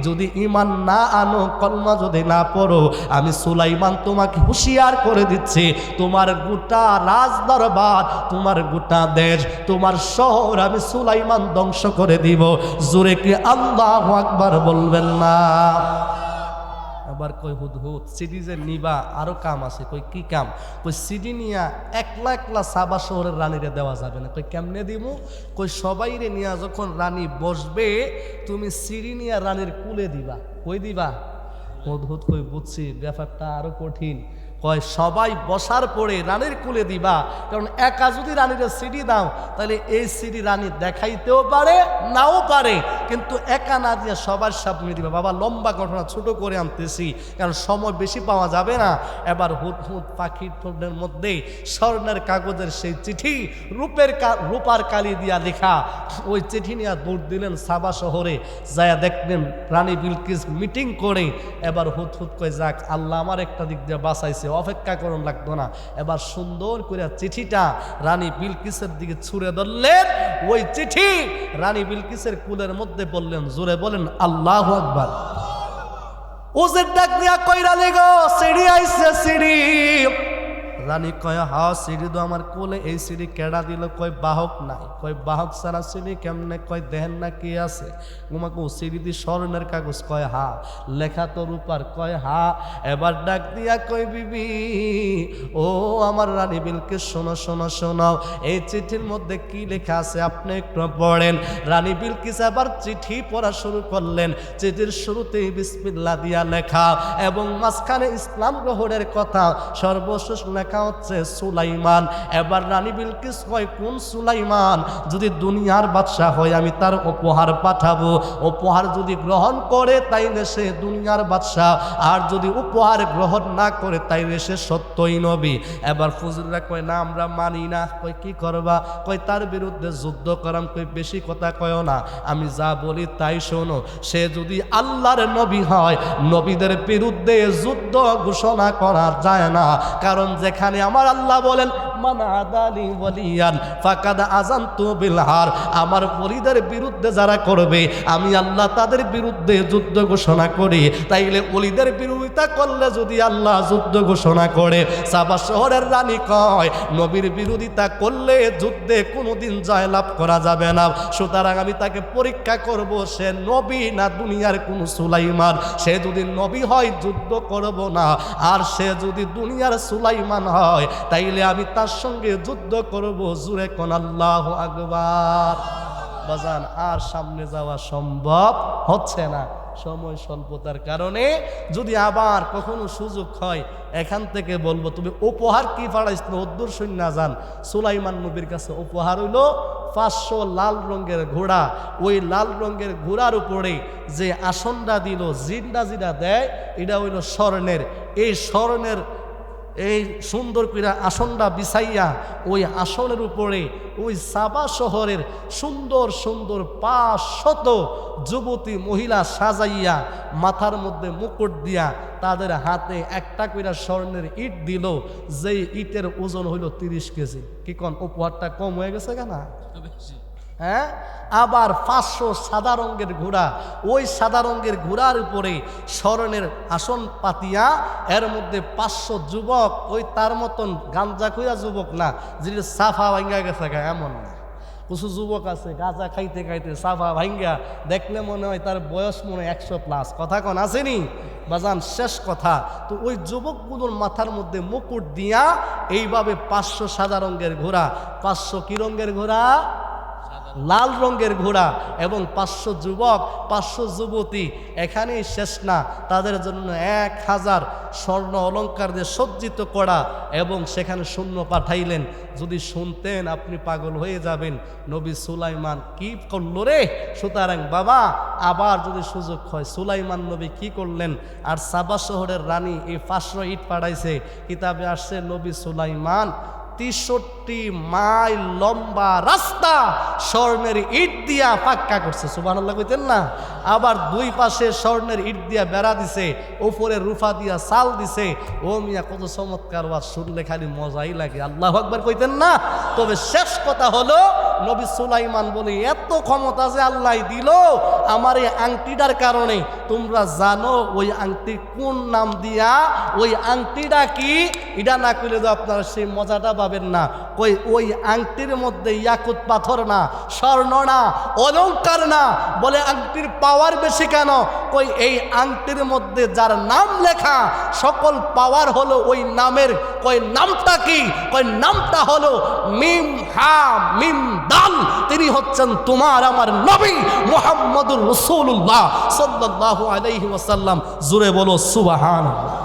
যদি ঈমান না আনো, কলমা যদি না পড়ো, আমি সুলাইমান তোমাকে হুঁশিয়ার করে দিচ্ছি, তোমার গোটা রাজ দরবার, তোমার গোটা দেশ, তোমার শহর আমি সুলাইমান ধ্বংস করে দিব। জোরে কি আল্লাহু আকবার বলবেন না? আবার কই হুদহুদ সিডি যে নিবা আরো কাম আছে। কই কি কাম? কই সিডি নিয়া একলা একলা সাবা শহরের রানীরে দেওয়া যাবে না। কই কেমনে দিব? কই সবাইরে নিয়া যখন রানী বসবে, তুমি সিডি নিয়া রানীর কুলে দিবা। কই দিবা? হুদহুদ কই বুঝছি, ব্যাপারটা আরো কঠিন। কয় সবাই বসার পরে রানীর কুলে দিবা, কারণ একা যদি রানীর সিডি দাও, তাহলে এই সিডি রানী দেখাইতেও পারে, নাও পারে, কিন্তু একা না দিয়ে সবার সামনে দিবা। বাবা লম্বা ঘটনা ছোট করে আনতেছি, কারণ সময় বেশি পাওয়া যাবে না। এবার হুদহুদ পাখির ঠোঁটের মধ্যে স্বর্ণের কাগজের সেই চিঠি রূপার কালি দিয়া লেখা, ওই চিঠি নিয়ে দৌড় দিলেন সাবা শহরে। যায়া দেখলেন রানী বিলকিস মিটিং করে। এবার হুদহুদ কয়, যাক আল্লাহ আমার একটা দিক দিয়ে বাঁচাইছে, অপেক্ষা করুন লাগতো না। এবার সুন্দর করে চিঠিটা রানী বিলকিসের দিকে ছুঁড়ে ধরলেন। ওই চিঠি রানী বিলকিসের কুলের মধ্যে বললেন, জোরে বলেন আল্লাহু আকবার। ওজের ডাক দিয়া কইরা লেগো, সিঁড়ি আইছে সিঁড়ি। রানী কয়, হা সিঁড়ি তো আমার কোলে, এই সিঁড়ি কেডা দিল? কয় বাহক নাই। কয় বাহক ছাড়া সিঁড়ি কেমনে? কয় দেহেন না কি আছে? তোমাকে সিঁড়ি দি স্বর্ণের কাগজ? কয় হা। লেখা তো রূপার? কয় হা। এবার ডাক দিয়া কয়, বিবি ও আমার রানী বিলকিস, শোনো শোনো শোনো, এই চিঠির মধ্যে কি লেখা আছে আপনি একটু পড়েন। রানী বিলকিস আবার চিঠি পড়া শুরু করলেন। চিঠির শুরুতেই বিসমিল্লাহ দিয়া লেখা এবং মাঝখানে ইসলাম গ্রহণের কথা, সর্বশেষ লেখা হচ্ছে সুলাইমান। এবার রানী বিলকিস কয়, কোন সুলাইমান? যদি দুনিয়ার বাদশা হয় আমি তার উপহার পাঠাবো, উপহার যদি গ্রহণ করে তাইলে সে দুনিয়ার বাদশা, আর যদি উপহার গ্রহণ না করে তাইলে সে সত্যই নবী। এবার ফুজুররা কয়, না আমরা মানি না। কয় কি করবা? কয় তার বিরুদ্ধে যুদ্ধ করাম। কয় বেশি কথা কয় না, আমি যা বলি তাই শোনো। সে যদি আল্লাহর নবী হয়, নবীদের বিরুদ্ধে যুদ্ধ ঘোষণা করা যায় না, কারণ যেখানে আমার আল্লাহ বলেন মান আদালি ওয়ালিয়ান ফাকাদ আযানতু বিল হার, আমার ওলিদের বিরুদ্ধে যারা করবে আমি আল্লাহ তাদের বিরুদ্ধে যুদ্ধ ঘোষণা করি। তাইলে ওলিদের বিরোধিতা করলে যদি আল্লাহ যুদ্ধ ঘোষণা করে, সাবা শহরের রানী কয় নবীর বিরোধিতা করলে যুদ্ধে কোনোদিন জয়লাভ করা যাবে না। সুতরাং আমি তাকে পরীক্ষা করব, সে নবী না দুনিয়ার কোন সুলাইমান। সে যদি নবী হয় যুদ্ধ করব না, আর সে যদি দুনিয়ার সুলাইমান হয় তাইলে আমি তার সঙ্গে যুদ্ধ করব। জুরে কোন আল্লাহু আকবার। বাজান আর সামনে যাওয়া সম্ভব হচ্ছে না, সময় স্বল্পতার কারণে। যদি আবার কখনো সুযোগ হয় এখান থেকে বলবো, তুমি উপহার কি পাঠাইছ না উদ্দুর শূন্য যান। সুলাইমান নবীর কাছে উপহার হইল 500 লাল রঙের ঘোড়া। ওই লাল রঙের ঘোড়ার উপরে যে আসনটা দিল, জিন্দা জিরা দেয়, এটা হইল স্বর্ণের। এই স্বর্ণের এই সুন্দর করে আসনটা বিছাইয়া ওই আসনের উপরে ওই সাবা শহরের সুন্দর সুন্দর 500 যুবতী মহিলা সাজাইয়া, মাথার মধ্যে মুকুট দিয়া, তাদের হাতে একটা করে স্বর্ণের ইট দিল, যেই ইটের ওজন হইল 30 কেজি। কি কোন উপহারটা কম হয়ে গেছে কেনা? হ্যাঁ। আবার 500 সাদা রঙের ঘোড়া, ওই সাদা রঙের ঘোড়ার উপরে স্বর্ণের আসন পাতিয়া, এর মধ্যে 500 যুবক, ওই তার মতন গাঞ্জা খুঁয়া যুবক না, যিনি সাফা ভাঙ্গা গেছে এমন না। কিছু যুবক আছে গাঁজা খাইতে খাইতে সাফা ভাঙ্গা, দেখলে মনে হয় তার বয়স মনে হয় 100+। কথা কন আসেনি বাজান? শেষ কথা। তো ওই যুবকগুলোর মাথার মধ্যে মুকুট দিয়া এইভাবে 500 সাদা রঙের ঘোড়া, 500 কি রঙের ঘোড়া? লাল রঙের ঘোড়া এবং 500 যুবক 500 যুবতী এখানেই শেষ না, তাদের জন্য 1000 স্বর্ণ অলঙ্কার দিয়ে সজ্জিত করা এবং সেখানে সৈন্য পাঠাইলেন। যদি শুনতেন আপনি পাগল হয়ে যাবেন নবী সুলাইমান কি করল রে। সুতরাং বাবা আবার যদি সুযোগ হয় সুলাইমান নবী কি করলেন, আর সাবা শহরের রানী এই 500 ইট পাঠাইছে। কিতাবে আসছে নবী সুলাইমান 63 মাইল লম্বা রাস্তা স্বর্ণের ইট দিয়া পাক্কা করছে। সুবহানাল্লাহ কইতেন না? আবার দুই পাশে স্বর্ণের ইট দিয়া বেড়া দিছে, উপরে রুফা দিয়া চাল দিছে। ও মিয়া কত চমৎকার ওয়াজ, শুনলে খালি মজাই লাগে। আল্লাহু আকবার কইতেন না? তবে শেষ কথা হলো নবী সুলাইমান বলে এত ক্ষমতা যে আল্লাহ দিল আমার এই আংটিটার কারণে। তোমরা জানো ওই আংটি কোন নাম দিয়া, ওই আংটিটা কি? এটা না করলে তো আপনারা সেই মজাটা পাবেন না। ওই আংটির মধ্যে ইয়াকুত পাথর না, স্বর্ণ না, অলংকার না। বলে আংটির পাওয়ার বেশি কেন? এই আংটির মধ্যে যার নাম লেখা সকল পাওয়ার হলো ওই নামের। নামটা কি? নামটা হলো মিম হা মিম দাল। তিনি হচ্ছেন তোমার আমার নবী মুহাম্মদুর রাসূলুল্লাহ সাল্লাল্লাহু আলাইহি ওয়াসাল্লাম। জোরে বলো সুবহানাল্লাহ।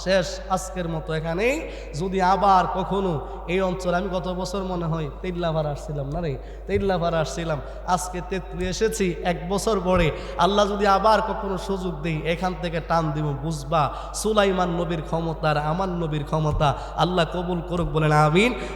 শেষ আজকের মতো এখানেই। যদি আবার কখনো এই অঞ্চলে, আমি গত বছর মনে হয় তেল্লাভার আসছিলাম না রে, তেল্লাভার আসছিলাম, আজকে তেঁতুলি এসেছি 1 বছর পরে। আল্লাহ যদি আবার কখনো সুযোগ দেই এখান থেকে টান দিব, বুঝবা সুলাইমান নবীর ক্ষমতা আর আমার নবীর ক্ষমতা। আল্লাহ কবুল করুক, বলেন আমিন।